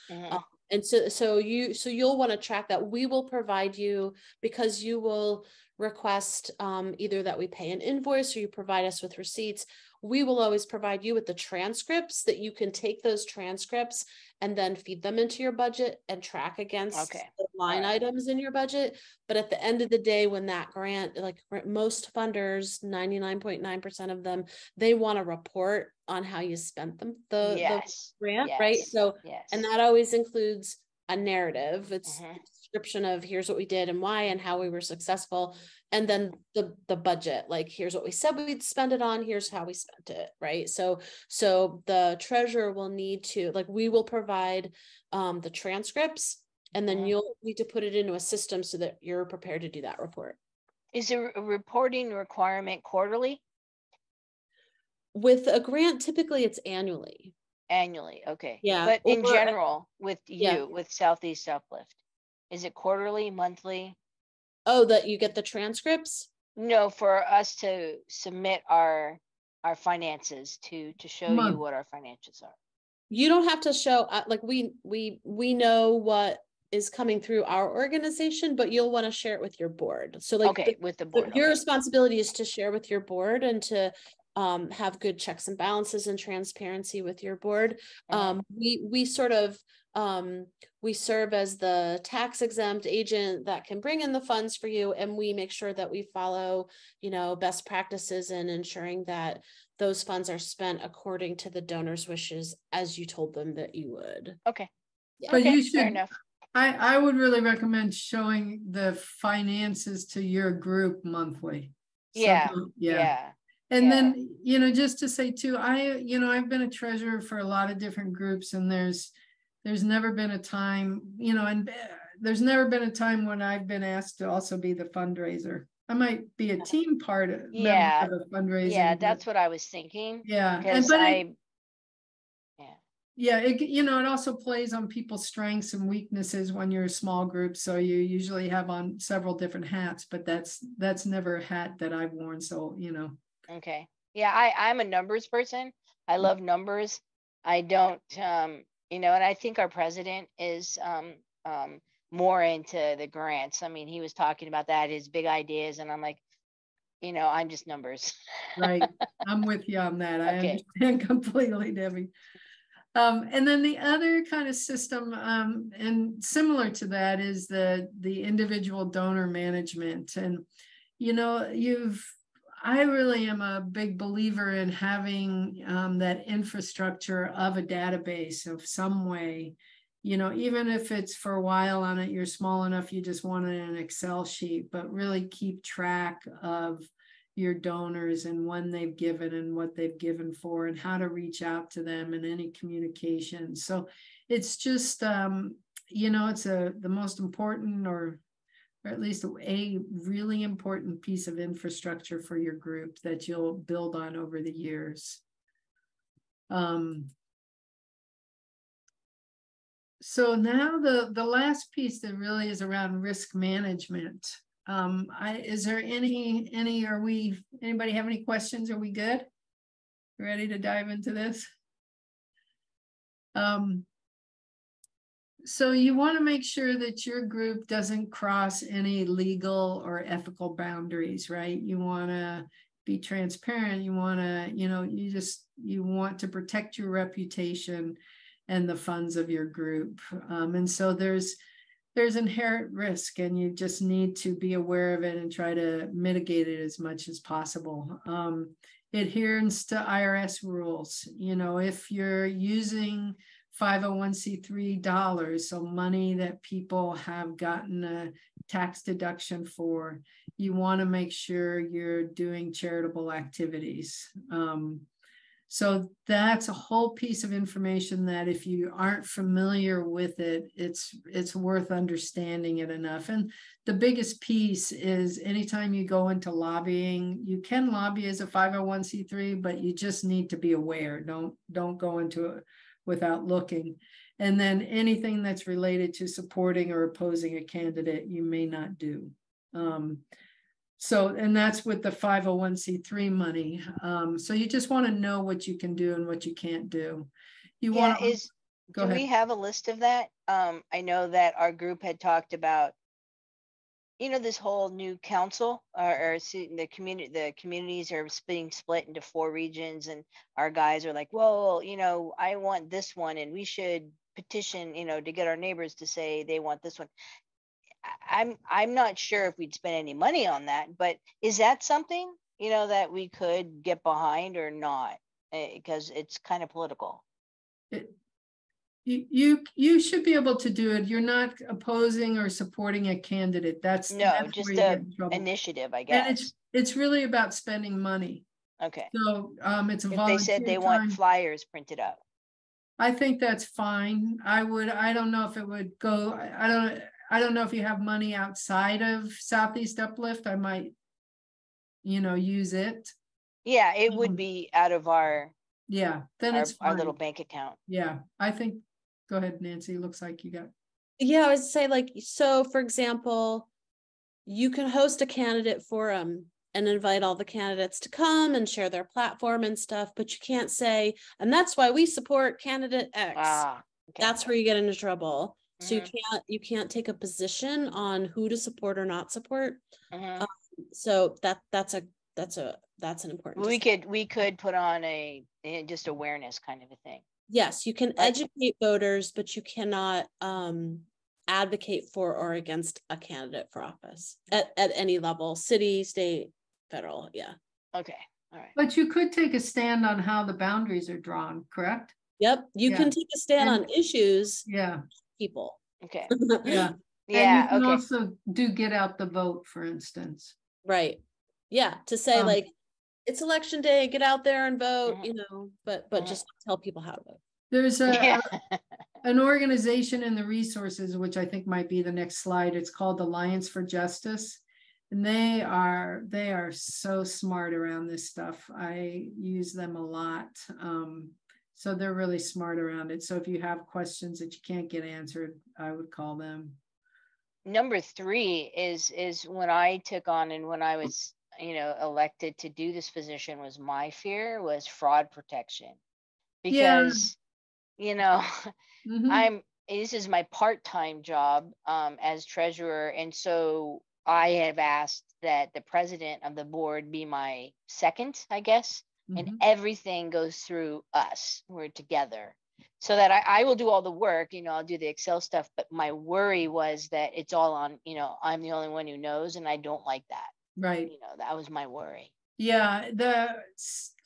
And so you'll want to track that. We will provide you, because you will request either that we pay an invoice or you provide us with receipts. We will always provide you with the transcripts, that you can take those transcripts and then feed them into your budget and track against the line items in your budget. But at the end of the day, when that grant, like most funders, 99.9% of them, they want a report on how you spent them, the grant, right? So, and that always includes a narrative. It's a description of here's what we did and why and how we were successful. And then the budget, like here's what we said we'd spend it on, here's how we spent it, right? So the treasurer will need to, like, we will provide the transcripts, and then you'll need to put it into a system so that you're prepared to do that report. Is a reporting requirement quarterly? With a grant, typically it's annually. Annually, okay. Yeah. But in general, with you, with Southeast Uplift, is it quarterly, monthly? Oh, that you get the transcripts? No, for us to submit our finances to show you what our financials are. You don't have to show, like we know what is coming through our organization, but you'll want to share it with your board. So like with the board. Your responsibility is to share with your board and to have good checks and balances and transparency with your board. We sort of we serve as the tax exempt agent that can bring in the funds for you, and we make sure that we follow, you know, best practices in ensuring that those funds are spent according to the donor's wishes, as you told them that you would. Okay. Yeah. But you should, fair enough. I would really recommend showing the finances to your group monthly. Yeah. And then, you know, just to say too, I've been a treasurer for a lot of different groups, and there's never been a time, you know, and there's never been a time when I've been asked to also be the fundraiser. I might be a team part of the fundraising. Yeah, that's what I was thinking. Yeah. You know, it also plays on people's strengths and weaknesses when you're a small group. So you usually have on several different hats, but that's never a hat that I've worn. So, you know. Okay. Yeah, I'm a numbers person. I love numbers. I don't, and I think our president is more into the grants. I mean, he was talking about that, his big ideas, and I'm like, I'm just numbers. Right. I'm with you on that. I Okay. understand completely, Debbie. And then the other kind of system, and similar to that, is the individual donor management. And, I really am a big believer in having that infrastructure of a database of some way, even if it's for a while on it, you're small enough, you just want it in an Excel sheet, but really keep track of your donors and when they've given and what they've given for and how to reach out to them in any communication. So it's just, it's the most important, or at least a really important piece of infrastructure for your group that you'll build on over the years. So now the last piece that really is around risk management. Is there anybody have any questions? Are we good? Ready to dive into this? So you want to make sure that your group doesn't cross any legal or ethical boundaries, right? You want to be transparent. You want to, you want to protect your reputation and the funds of your group. And so there's inherent risk, and you just need to be aware of it and try to mitigate it as much as possible. Adherence to IRS rules. If you're using 501c3 dollars, so money that people have gotten a tax deduction for, you want to make sure you're doing charitable activities. So that's a whole piece of information that if you aren't familiar with it, it's worth understanding it enough. And the biggest piece is anytime you go into lobbying, you can lobby as a 501c3, but you just need to be aware. Don't go into it without looking. And then anything that's related to supporting or opposing a candidate, you may not do. And that's with the 501c3 money. So you just want to know what you can do and what you can't do. Do we have a list of that? I know that our group had talked about, this whole new council, or the communities are being split into 4 regions, and our guys are like, well, I want this one, and we should petition, to get our neighbors to say they want this one. I'm not sure if we'd spend any money on that, but is that something, that we could get behind or not? Because it's kind of political. You should be able to do it. You're not opposing or supporting a candidate. That's just an initiative, I guess. And it's really about spending money. Okay. So it's a if volunteer they said they time. Want flyers printed up, I think that's fine. I don't know if it would go. I don't know if you have money outside of Southeast Uplift. I might, use it. Yeah, it would be out of our. Yeah, then it's our little bank account. Yeah, I think. Go ahead, Nancy. It looks like you got. Yeah, I would say, so for example, you can host a candidate forum and invite all the candidates to come and share their platform and stuff, but you can't say, and that's why we support candidate X. Okay. That's where you get into trouble. So you can't take a position on who to support or not support. So that's an important. We could put on a just awareness kind of a thing. Yes, you can educate voters, but you cannot advocate for or against a candidate for office at any level, city, state, federal. Yeah. Okay. All right. But you could take a stand on how the boundaries are drawn, correct? Yep. You can take a stand on issues. Yeah. People. Okay. Yeah. Yeah. And you can also do get out the vote, for instance. Right. Yeah. To say it's election day, get out there and vote, but just tell people how to vote. There's an organization in the resources, which I think might be the next slide. It's called Alliance for Justice. And they are so smart around this stuff. I use them a lot. So they're really smart around it. So if you have questions that you can't get answered, I would call them. Number 3 is when I took on, and when I was, elected to do this position, was my fear was fraud protection. because, you know, Mhm. this is my part-time job as treasurer. And so I have asked that the president of the board be my second, I guess, and Mhm. everything goes through us. We're together. So that I will do all the work, you know, I'll do the Excel stuff, but my worry was that it's all on, you know, I'm the only one who knows, and I don't like that. Right. You know, that was my worry. Yeah, the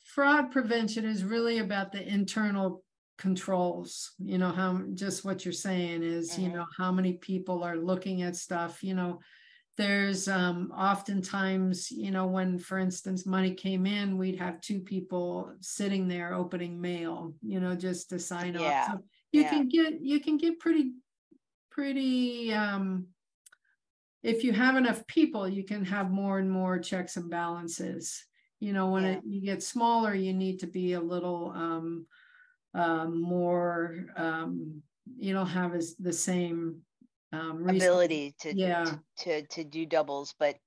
fraud prevention is really about the internal controls, you know, how just what you're saying is, you know, how many people are looking at stuff, you know, there's oftentimes, you know, when, for instance, money came in, we'd have two people sitting there opening mail, you know, just to sign off. Yeah. So you can get pretty if you have enough people, you can have more and more checks and balances. You know, when you get smaller, you need to be a little more, you don't have the same ability to do doubles, but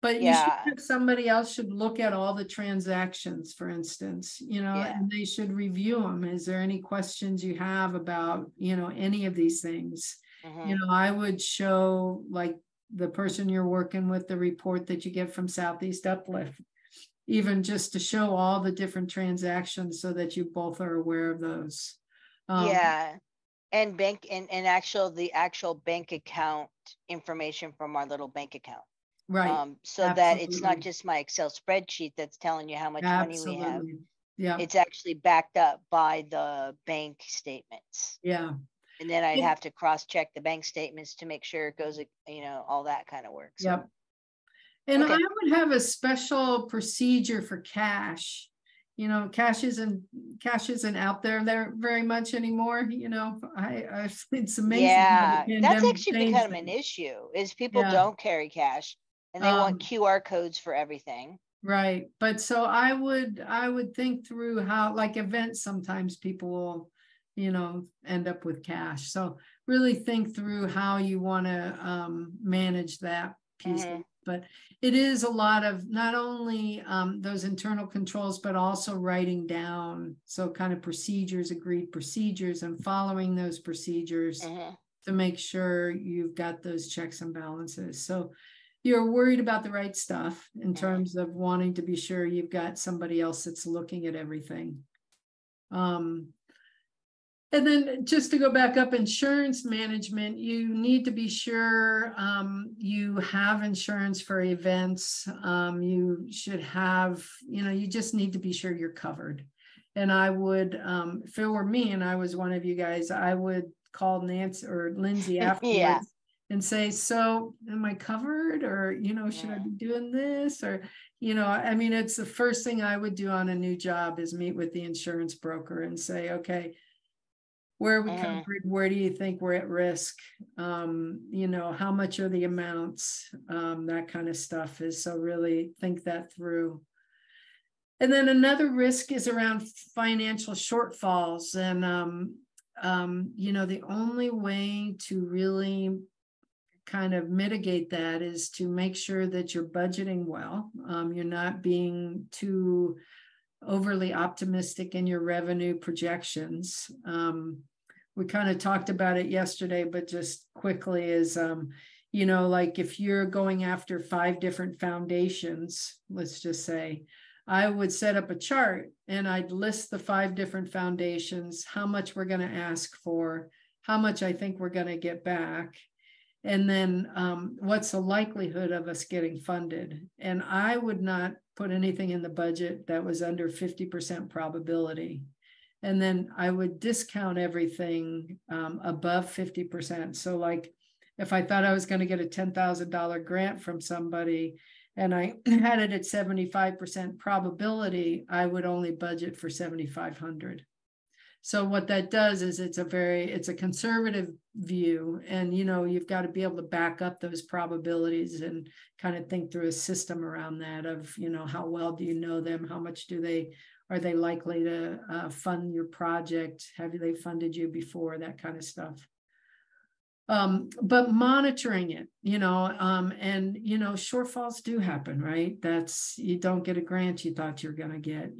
you should have somebody else should look at all the transactions, for instance, you know, and they should review them. Is there any questions you have about, you know, any of these things? You know, I would show, like, the person you're working with, the report that you get from Southeast Uplift, even just to show all the different transactions so that you both are aware of those. And bank and the actual bank account information from our little bank account. Right. So that it's not just my Excel spreadsheet that's telling you how much money we have. Yeah. It's actually backed up by the bank statements. Yeah. And then I'd have to cross-check the bank statements to make sure it goes, you know, all that kind of work. So. Yep. And I would have a special procedure for cash. You know, cash isn't out there very much anymore. You know, it's amazing. Yeah, that's actually become an issue. Is people don't carry cash and they want QR codes for everything. Right, but so I would think through how, like, events, sometimes people will, you know, end up with cash. So really think through how you want to manage that piece. But it is a lot of not only those internal controls, but also writing down, so kind of procedures, agreed procedures, and following those procedures to make sure you've got those checks and balances. So you're worried about the right stuff in terms of wanting to be sure you've got somebody else that's looking at everything. And then just to go back up, insurance management, you need to be sure you have insurance for events. You should have, you know, you just need to be sure you're covered. And I would, if it were me and I was one of you guys, I would call Nancy or Lindsay afterwards and say, so am I covered? Or, you know, should I be doing this? Or, you know, I mean, it's the first thing I would do on a new job is meet with the insurance broker and say, okay, where are we covered? Where do you think we're at risk? You know, how much are the amounts? That kind of stuff is, so really think that through. And then another risk is around financial shortfalls. And, you know, the only way to really kind of mitigate that is to make sure that you're budgeting well. You're not being too overly optimistic in your revenue projections. We kind of talked about it yesterday, but just quickly is, you know, like if you're going after 5 different foundations, let's just say, I would set up a chart and I'd list the 5 different foundations, how much we're going to ask for, how much I think we're going to get back, and then what's the likelihood of us getting funded. And I would not put anything in the budget that was under 50% probability. And then I would discount everything above 50%. So like if I thought I was going to get a $10,000 grant from somebody and I had it at 75% probability, I would only budget for 7,500. So what that does is it's a conservative view, and, you know, you've got to be able to back up those probabilities and kind of think through a system around that of, you know, how well do you know them? How much are they likely to fund your project? Have they funded you before? That kind of stuff. But monitoring it, and shortfalls do happen, right? That's, you don't get a grant you thought you're going to get,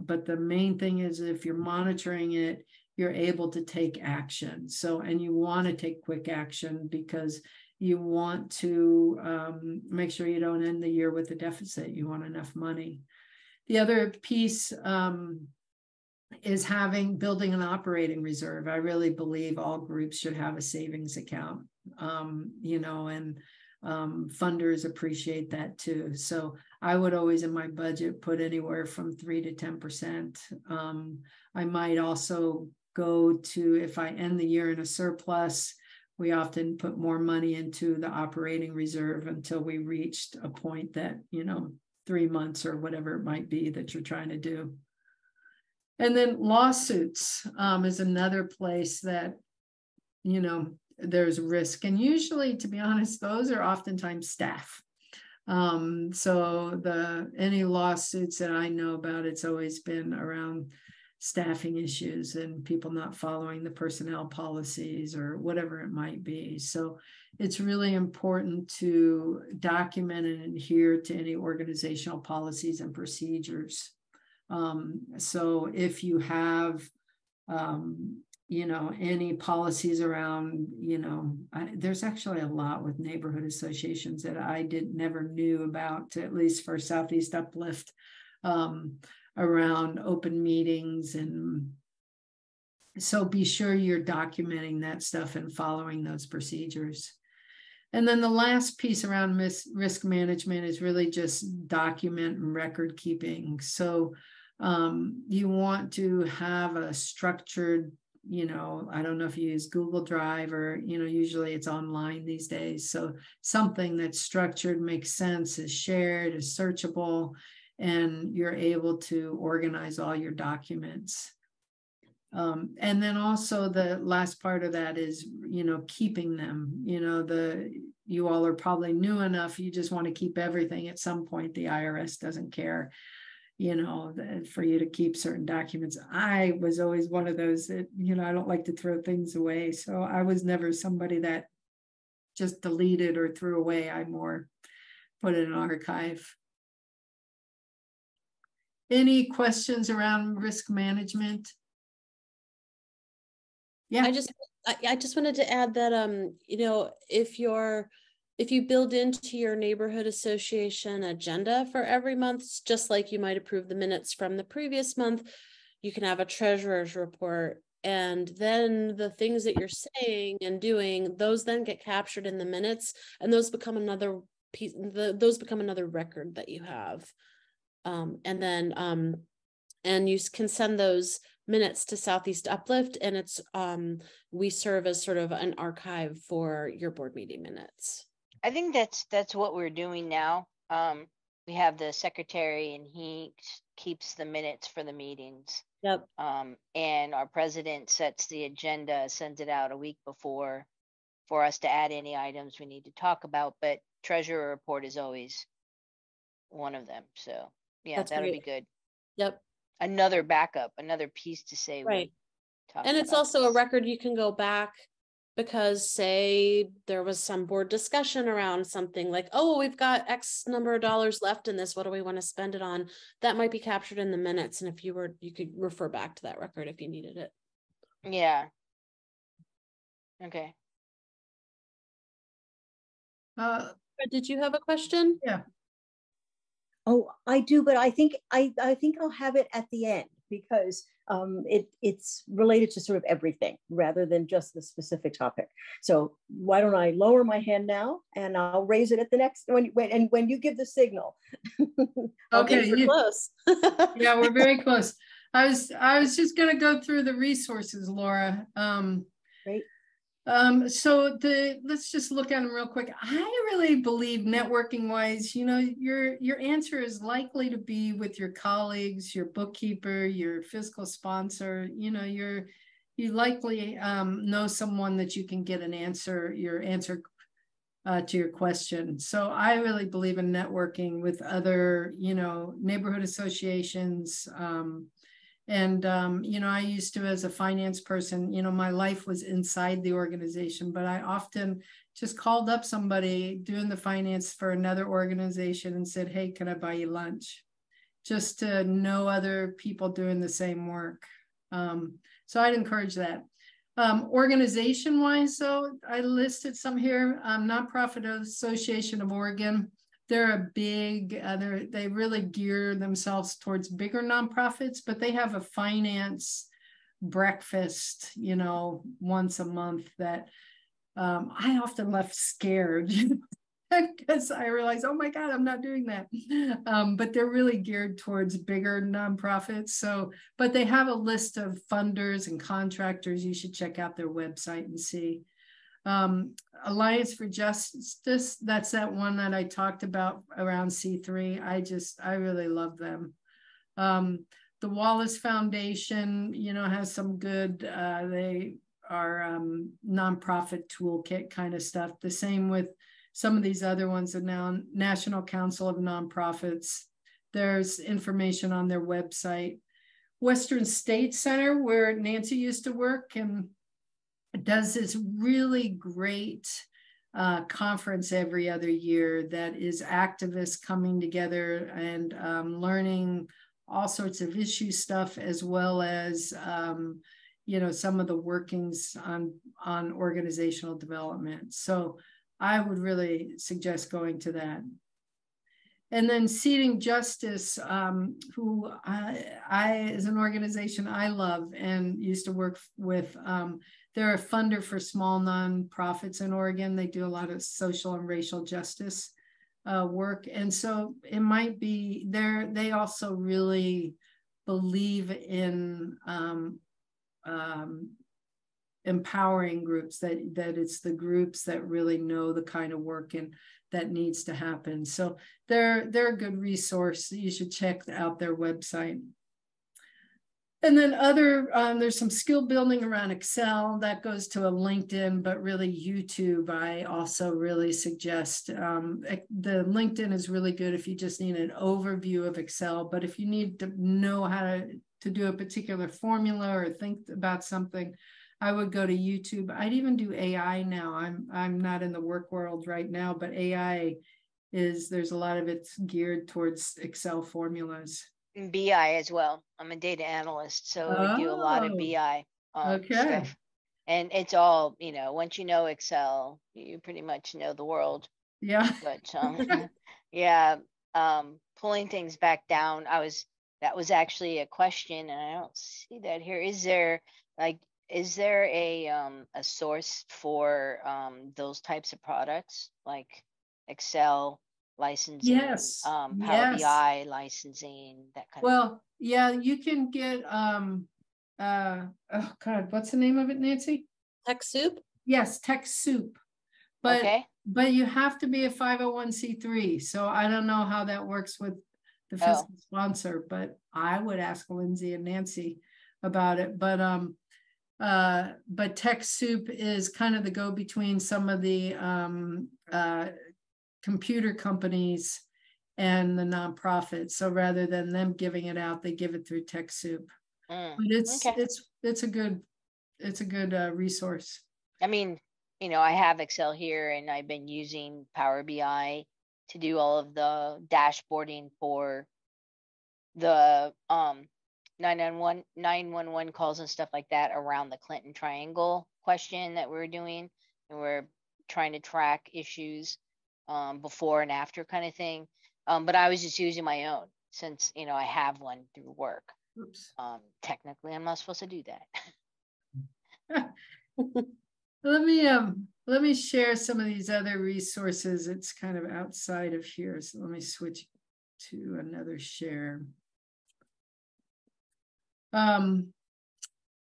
but the main thing is, if you're monitoring it, you're able to take action. So, and you want to take quick action, because you want to make sure you don't end the year with a deficit. You want enough money. The other piece is building an operating reserve. I really believe all groups should have a savings account, and funders appreciate that too. So I would always, in my budget, put anywhere from 3 to 10%. I might also go to, if I end the year in a surplus, we often put more money into the operating reserve until we reached a point that, 3 months or whatever it might be that you're trying to do. And then lawsuits is another place that, there's risk. And usually, to be honest, those are oftentimes staff. So any lawsuits that I know about, it's always been around staffing issues and people not following the personnel policies or whatever it might be. So it's really important to document and adhere to any organizational policies and procedures. So if you have, any policies around, there's actually a lot with neighborhood associations that I never knew about, at least for Southeast Uplift, around open meetings. And so be sure you're documenting that stuff and following those procedures. And then the last piece around risk management is really just document and record keeping. So you want to have a structured, I don't know if you use Google Drive or, usually it's online these days. So something that's structured, makes sense, is shared, is searchable, and you're able to organize all your documents. And then also the last part of that is, keeping them, you all are probably new enough. You just want to keep everything. At some point, the IRS doesn't care, for you to keep certain documents. I was always one of those that, I don't like to throw things away. So I was never somebody that just deleted or threw away. I more put in an archive. Any questions around risk management? Yeah. I just wanted to add that, if you build into your neighborhood association agenda for every month, just like you might approve the minutes from the previous month, you can have a treasurer's report. And then the things that you're saying and doing, those then get captured in the minutes, and those become another piece, those become another record that you have. And you can send those minutes to Southeast Uplift, and it's we serve as sort of an archive for your board meeting minutes. I think that's what we're doing now. We have the secretary, and he keeps the minutes for the meetings. Yep. And our president sets the agenda, sends it out a week before for us to add any items we need to talk about. But treasurer report is always one of them. So yeah, that'll be good. Yep. Another backup, another piece to say. Right. And it's also a record you can go back, because say there was some board discussion around something like, oh, we've got X number of dollars left in this, what do we want to spend it on? That might be captured in the minutes. And if you could refer back to that record if you needed it. Yeah. Okay. Did you have a question? Yeah. Oh, I do, but I think I'll have it at the end, because it's related to sort of everything rather than just the specific topic. So why don't I lower my hand now, and I'll raise it at the next when you give the signal. Okay, we're close. Yeah, we're very close. I was just going to go through the resources, Laura. Great. So let's just look at them real quick. I really believe, networking wise, your answer is likely to be with your colleagues, your bookkeeper, your fiscal sponsor. You likely know someone that you can get your answer to your question. So I really believe in networking with other, neighborhood associations, And, I used to, as a finance person, my life was inside the organization, but I often just called up somebody doing the finance for another organization and said, hey, can I buy you lunch? Just to know other people doing the same work. So I'd encourage that. Organization wise, though, I listed some here. Nonprofit Association of Oregon. They're a big, they really gear themselves towards bigger nonprofits, but they have a finance breakfast, once a month that I often left scared because I realized, oh my God, I'm not doing that. But they're really geared towards bigger nonprofits. So, but they have a list of funders and contractors. You should check out their website and see. Alliance for Justice, that's that one that I talked about around C3. I really love them. The Wallace Foundation, has some good, they are nonprofit toolkit kind of stuff. The same with some of these other ones, are now National Council of Nonprofits. There's information on their website. Western State Center, where Nancy used to work, and does this really great conference every other year that is activists coming together and learning all sorts of issue stuff, as well as some of the workings on organizational development. So I would really suggest going to that. And then Seeding Justice, who I is an organization I love and used to work with. They're a funder for small nonprofits in Oregon. They do a lot of social and racial justice work. And so it might be there. They also really believe in empowering groups, that it's the groups that really know the kind of work and that needs to happen. So they're a good resource. You should check out their website. And then there's some skill building around Excel that goes to a LinkedIn, but really YouTube, I also really suggest. The LinkedIn is really good if you just need an overview of Excel, but if you need to know how to do a particular formula or think about something, I would go to YouTube. I'd even do AI now. I'm not in the work world right now, but AI there's a lot of it's geared towards Excel formulas. And BI as well. I'm a data analyst, so we do a lot of BI stuff. And it's all, once you know Excel, you pretty much know the world. Yeah. But yeah, pulling things back down, that was actually a question, and I don't see that here. Is there a source for those types of products like Excel licensing, yes, Power BI licensing, that kind of thing? Well, yeah, you can get oh God, what's the name of it, Nancy? TechSoup? Yes, TechSoup. But okay. But you have to be a 501c3. So I don't know how that works with the fiscal sponsor, but I would ask Lindsay and Nancy about it. But TechSoup is kind of the go-between some of the computer companies and the nonprofits. So rather than them giving it out, they give it through TechSoup. But it's a good resource. I mean, I have Excel here, and I've been using Power BI to do all of the dashboarding for the 911 calls and stuff like that around the Clinton Triangle question that we're doing, and we're trying to track issues before and after kind of thing. But I was just using my own since I have one through work. Oops. Technically, I'm not supposed to do that. Let me share some of these other resources. It's kind of outside of here, so let me switch to another share.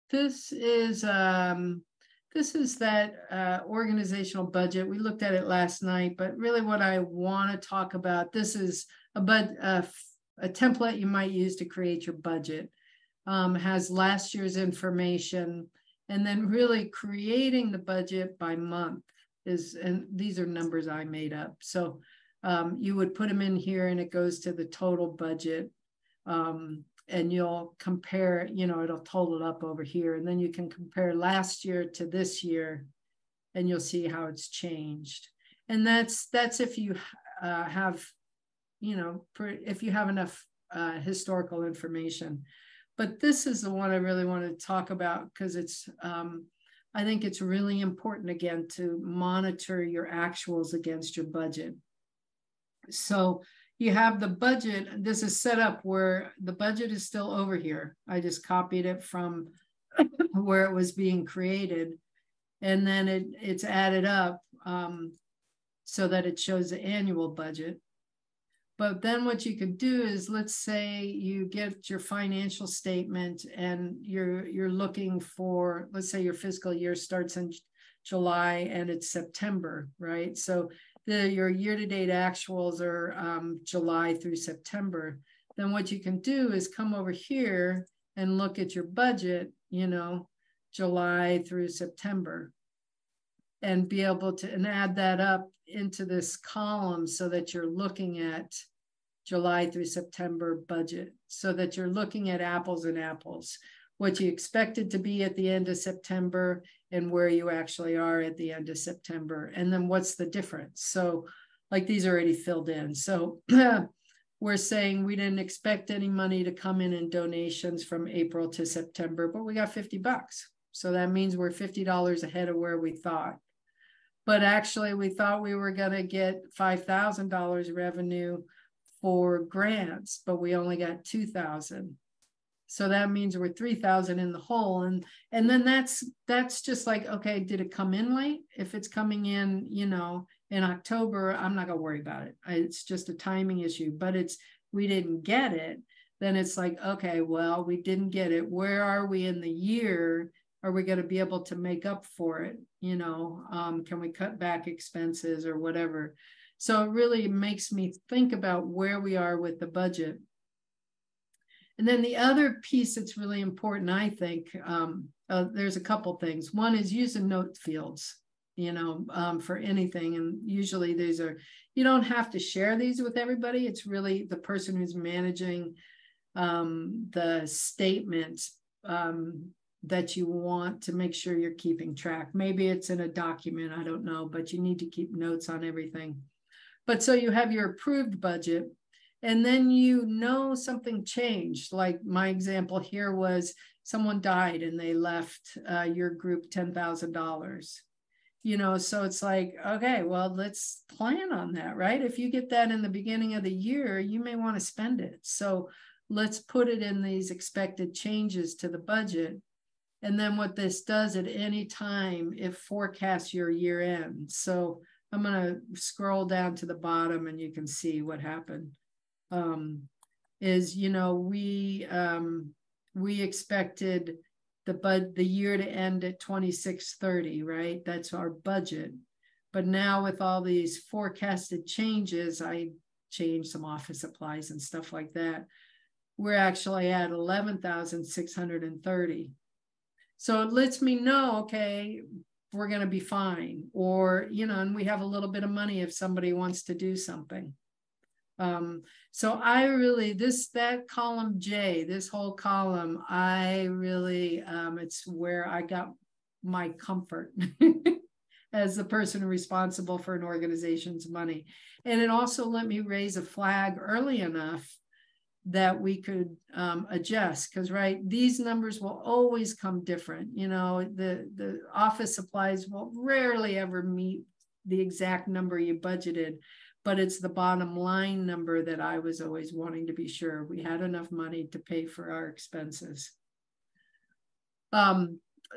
This is that organizational budget. We looked at it last night, but really what I want to talk about, this is a template you might use to create your budget. Has last year's information, and then really creating the budget by month and these are numbers I made up. So you would put them in here and it goes to the total budget. and you'll compare, it'll total it up over here. And then you can compare last year to this year, and you'll see how it's changed. And that's if you have, if you have enough historical information. But this is the one I really want to talk about, because it's, I think it's really important, again, to monitor your actuals against your budget. So you have the budget. This is set up where the budget is still over here. I just copied it from where it was being created. And then it's added up so that it shows the annual budget. But then what you could do is, let's say you get your financial statement and you're looking for, let's say your fiscal year starts in July and it's September, right? So your year-to-date actuals are July through September. Then what you can do is come over here and look at your budget, July through September, and be able to add that up into this column so that you're looking at July through September budget, so that you're looking at apples and apples, what you expected to be at the end of September and where you actually are at the end of September. And then what's the difference? So like these are already filled in. So we're saying we didn't expect any money to come in donations from April to September, but we got $50. So that means we're $50 ahead of where we thought. But actually we thought we were going to get $5,000 revenue for grants, but we only got 2,000. So that means we're 3,000 in the hole. And then that's just like, okay, did it come in late? If it's coming in, in October, I'm not gonna worry about it. It's just a timing issue, but we didn't get it. Then it's like, okay, well, we didn't get it. Where are we in the year? Are we going to be able to make up for it? Can we cut back expenses or whatever? So it really makes me think about where we are with the budget. And then the other piece that's really important, I think, there's a couple things. One is using note fields, for anything. And usually these are, you don't have to share these with everybody. It's really the person who's managing the statements that you want to make sure you're keeping track. Maybe it's in a document, I don't know, but you need to keep notes on everything. But so you have your approved budget, and then something changed. Like my example here was someone died and they left your group $10,000. So it's like, okay, well, let's plan on that, right? If you get that in the beginning of the year, you may want to spend it. So let's put it in these expected changes to the budget. And then what this does at any time, it forecasts your year end. So I'm going to scroll down to the bottom and you can see what happened. We expected the year to end at 2630, right? That's our budget. But now with all these forecasted changes, I changed some office supplies and stuff like that. We're actually at 11,630. So it lets me know, okay, we're going to be fine. Or, and we have a little bit of money if somebody wants to do something. So I really, that column J, this whole column, I really, it's where I got my comfort as the person responsible for an organization's money. And it also let me raise a flag early enough that we could adjust, because these numbers will always come different. The office supplies will rarely ever meet the exact number you budgeted, but it's the bottom line number that I was always wanting to be sure we had enough money to pay for our expenses.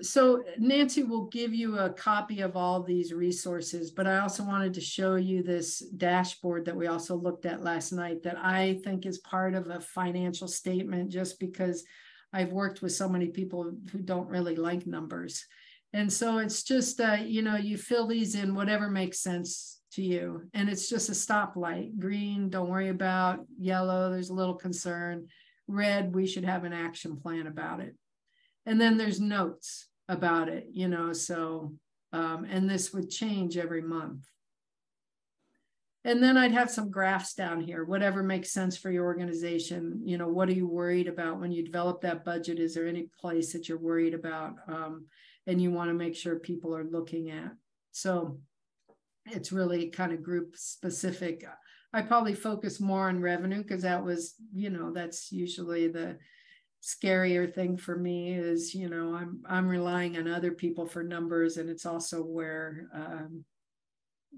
So Nancy will give you a copy of all these resources, but I also wanted to show you this dashboard that we also looked at last night that I think is part of a financial statement, just because I've worked with so many people who don't really like numbers. And so it's just, you fill these in, whatever makes sense to you. And it's just a stoplight. Green, don't worry about. Yellow, there's a little concern. Red, we should have an action plan about it. And then there's notes about it, so, and this would change every month. And then I'd have some graphs down here, whatever makes sense for your organization. What are you worried about when you develop that budget? Is there any place that you're worried about and you want to make sure people are looking at? So it's really kind of group specific. I probably focus more on revenue because that was, that's usually the scarier thing for me is, I'm relying on other people for numbers, and it's also where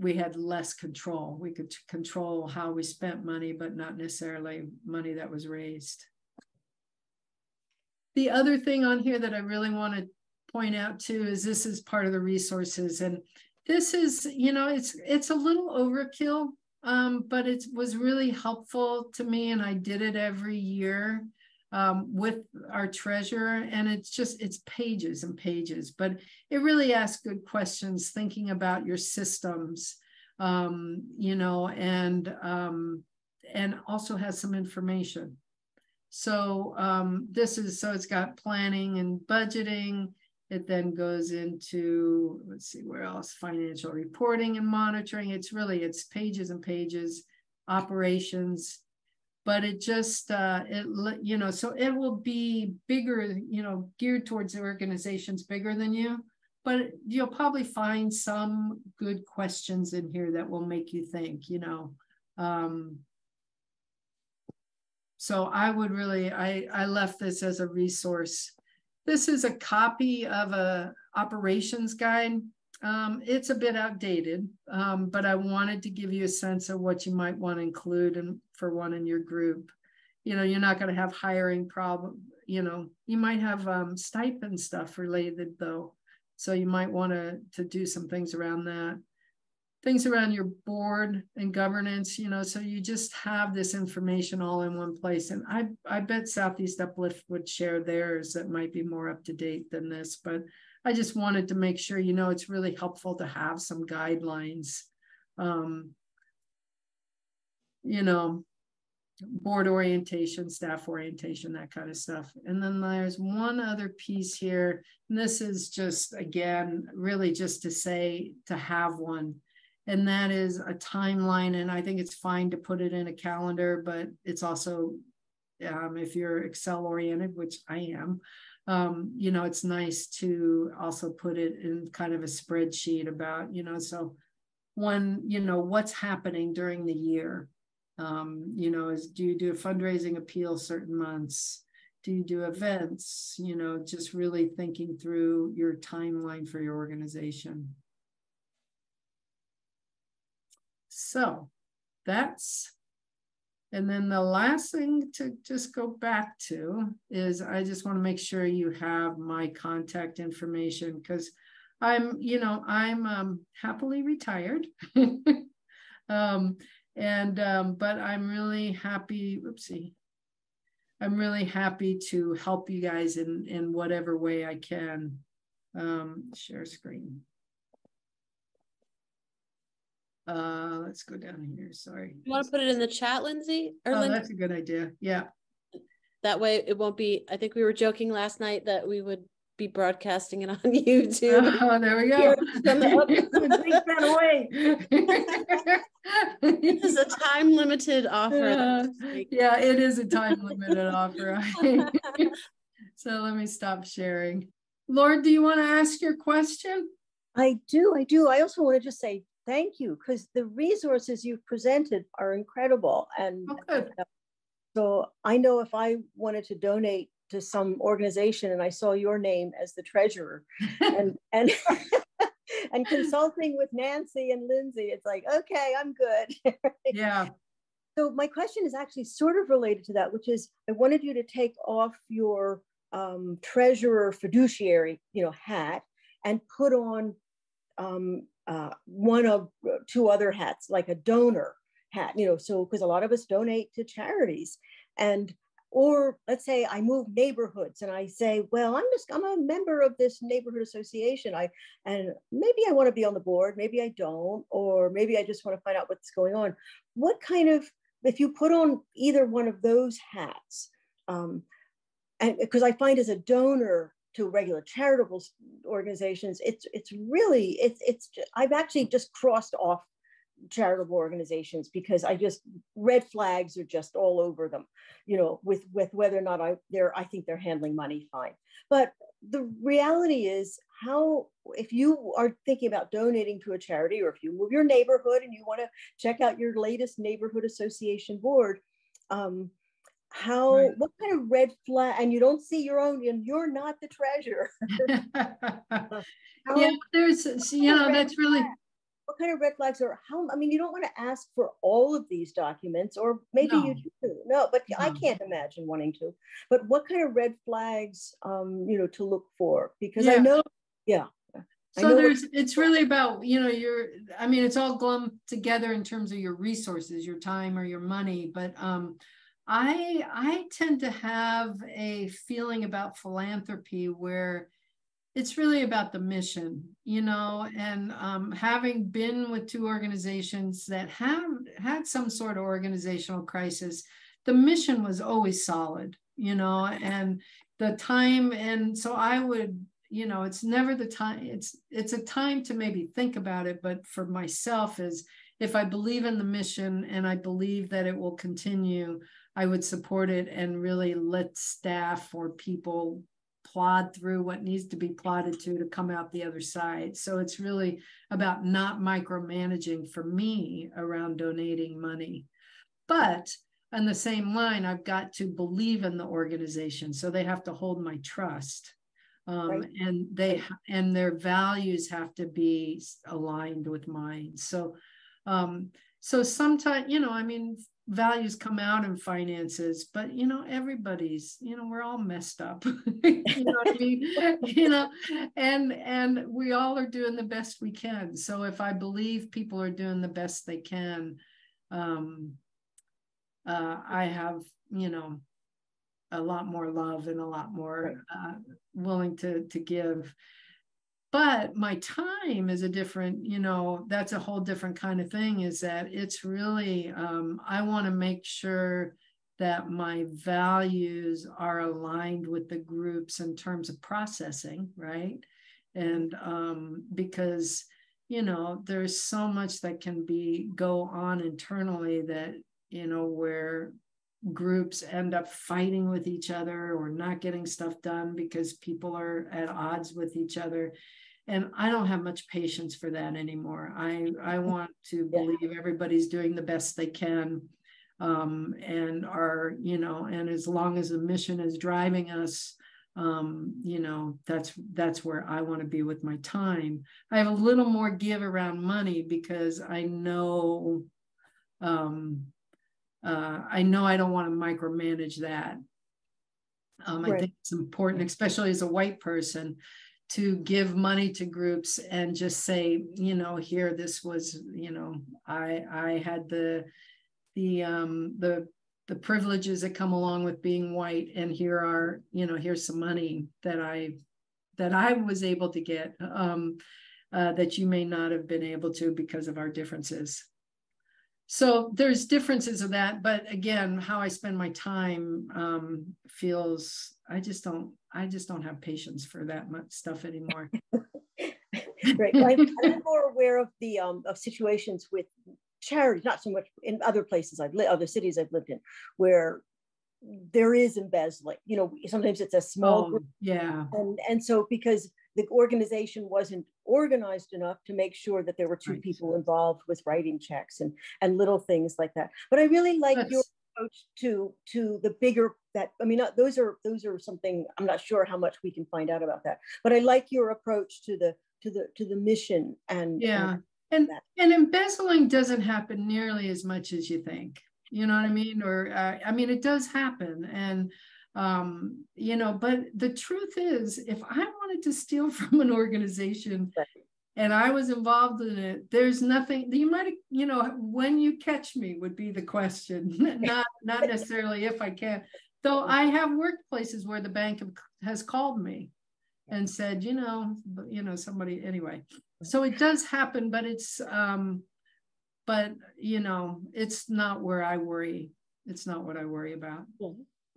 we had less control. We could control how we spent money, but not necessarily money that was raised. The other thing on here that I really want to point out too is this is part of the resources, and this is, it's a little overkill, but it was really helpful to me, and I did it every year with our treasurer, and it's pages and pages, but it really asks good questions, thinking about your systems, and also has some information. So it's got planning and budgeting. It then goes into, let's see, where else? Financial reporting and monitoring. It's pages and pages, operations, but it just, so it will be bigger, geared towards the organizations bigger than you, but you'll probably find some good questions in here that will make you think, so I would really, I left this as a resource. This is a copy of a operations guide. It's a bit outdated, but I wanted to give you a sense of what you might want to include for one in your group. You're not going to have hiring problem. You might have stipend stuff related though. So you might want to do some things around that. Things around your board and governance, so you just have this information all in one place. And I bet Southeast Uplift would share theirs that might be more up to date than this, but I just wanted to make sure, it's really helpful to have some guidelines, board orientation, staff orientation, that kind of stuff. And then there's one other piece here, and this is just, again, really just to have one. And that is a timeline. And I think it's fine to put it in a calendar, but it's also, if you're Excel oriented, which I am, it's nice to also put it in kind of a spreadsheet about, so when, what's happening during the year, do you do a fundraising appeal certain months? Do you do events? Just really thinking through your timeline for your organization. So and then the last thing to just go back to is I just want to make sure you have my contact information, because I'm happily retired. But I'm really happy, I'm really happy to help you guys in whatever way I can. Share screen. Let's go down here. Sorry. You want to put it in the chat, Lindsay? Lindsay? That's a good idea. Yeah. That way it won't be, I think we were joking last night that we would be broadcasting it on YouTube. Oh, there we go. This is a time limited offer. Yeah, it is a time limited offer. So let me stop sharing. Lord, do you want to ask your question? I do. I also want to just say thank you, because the resources you've presented are incredible. And so I know if I wanted to donate to some organization and I saw your name as the treasurer and and consulting with Nancy and Lindsay, it's like, okay, I'm good. Yeah. So my question is actually sort of related to that, which is I wanted you to take off your treasurer fiduciary, hat, and put on one of two other hats, like a donor hat, so because a lot of us donate to charities, or let's say I move neighborhoods and I say, well, I'm a member of this neighborhood association. And maybe I want to be on the board, maybe I don't, or maybe I just want to find out what's going on. What kind of, if you put on either one of those hats, and because I find as a donor to regular charitable organizations, it's I've actually just crossed off charitable organizations, because red flags are just all over them, with whether or not I think they're handling money fine. But the reality is, if you are thinking about donating to a charity, or if you move your neighborhood and you want to check out your latest neighborhood association board, Right. what kind of red flag, and you don't see your own, and you're not the treasurer. Yeah, that's really, what kind of red flags are, you don't want to ask for all of these documents, or maybe no. you do. No, but No. I can't imagine wanting to. But what kind of red flags, to look for? Because I know, So it's really about, it's all glummed together in terms of your resources, your time or your money. But I tend to have a feeling about philanthropy where it's really about the mission, and having been with two organizations that have had some sort of organizational crisis, the mission was always solid, and the time. And so I would, it's never the time, it's a time to maybe think about it. But for myself, is if I believe in the mission and I believe that it will continue, I would support it and really let staff or people plod through what needs to be plodded to come out the other side. So it's really about not micromanaging for me around donating money. But on the same line, I've got to believe in the organization. So they have to hold my trust. Right. And their values have to be aligned with mine. So sometimes, values come out in finances, but everybody's, we're all messed up. You know what I mean? And we all are doing the best we can. So if I believe people are doing the best they can, I have, a lot more love and a lot more willing to give. But my time is a different, that's a whole different kind of thing, is that it's really, I want to make sure that my values are aligned with the groups in terms of processing, right? And because, there's so much that can go on internally that, where groups end up fighting with each other or not getting stuff done because people are at odds with each other. And I don't have much patience for that anymore. I want to believe everybody's doing the best they can, and are, and as long as the mission is driving us, that's where I want to be with my time. I have a little more give around money because I know I don't want to micromanage that. I think it's important, especially as a white person, to give money to groups and just say, here, this was, I had the privileges that come along with being white, and here are, here's some money that I was able to get, that you may not have been able to because of our differences. So there's differences of that, but again, how I spend my time feels, I just don't have patience for that much stuff anymore. Right. I'm more aware of the of situations with charities, not so much in other places other cities I've lived in, where there is embezzling. Sometimes it's a small group. Yeah. And so because the organization wasn't organized enough to make sure that there were two people involved with writing checks and little things like that. But I really like your approach to the bigger, those are something, I'm not sure how much we can find out about that, but I like your approach to the mission and and embezzling doesn't happen nearly as much as you think. You know what I mean? Or it does happen, and but the truth is, if I wanted to steal from an organization and I was involved in it, there's nothing you might, when you catch me would be the question, not necessarily if I can. Though I have worked places where the bank has called me and said, somebody, anyway. So it does happen, but it's it's not where I worry. It's not what I worry about.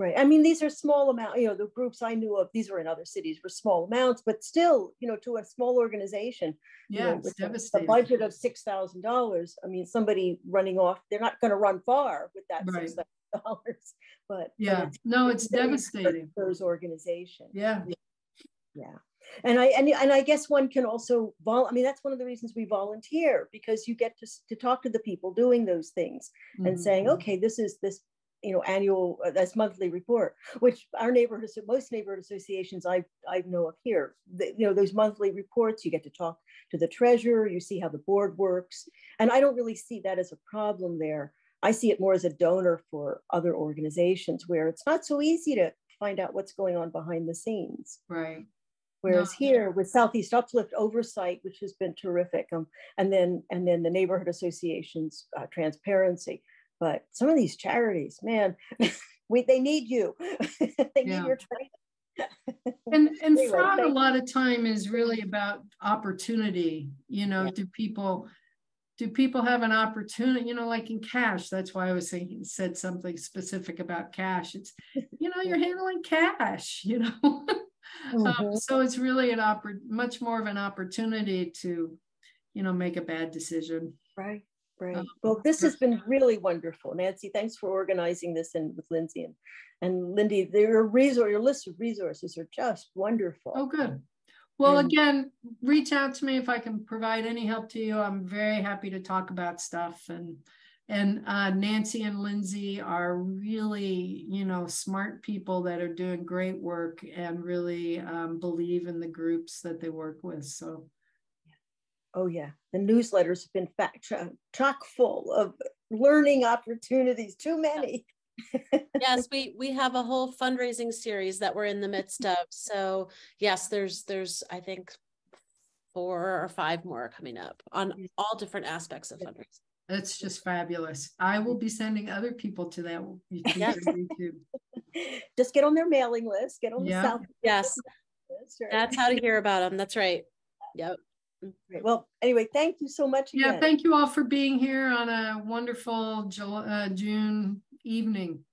Right. I mean, these are small amounts, the groups I knew of, these were in other cities, were small amounts, but still, to a small organization, Yeah, it's with a devastating. budget of $6,000. I mean, somebody running off, they're not going to run far with that Right. $6,000, but yeah, it's devastating. Those organizations. Yeah. Yeah. And I guess one can also I mean, that's one of the reasons we volunteer, because you get to talk to the people doing those things and saying, okay, this is this annual, that's monthly report, which most neighborhood associations I know of here, those monthly reports, you get to talk to the treasurer, you see how the board works. And I don't really see that as a problem there. I see it more as a donor for other organizations where it's not so easy to find out what's going on behind the scenes. Right. Whereas here with Southeast Uplift oversight, which has been terrific, and then the neighborhood associations transparency. But some of these charities, man, they need you. They need your training. And Anyway, fraud a lot of time is really about opportunity. Do people have an opportunity? Like in cash. That's why I was said something specific about cash. It's you're handling cash. So it's really much more of an opportunity to make a bad decision. Right. Well, this has been really wonderful, Nancy. Thanks for organizing this with Lindsay and Lindy. Your list of resources are just wonderful. Oh, good. Well, again, reach out to me if I can provide any help to you. I'm very happy to talk about stuff. And Nancy and Lindsay are really, smart people that are doing great work and really believe in the groups that they work with. So. Oh yeah, the newsletters have been chock full of learning opportunities. Too many. Yes, we have a whole fundraising series that we're in the midst of. So yes, there's I think 4 or 5 more coming up on all different aspects of fundraising. That's just fabulous. I will be sending other people to that. Yes. Just get on their mailing list. Get on the South. Yes, right. That's how to hear about them. That's right. Yep. Great. Well, anyway, thank you so much again. Yeah, thank you all for being here on a wonderful June evening.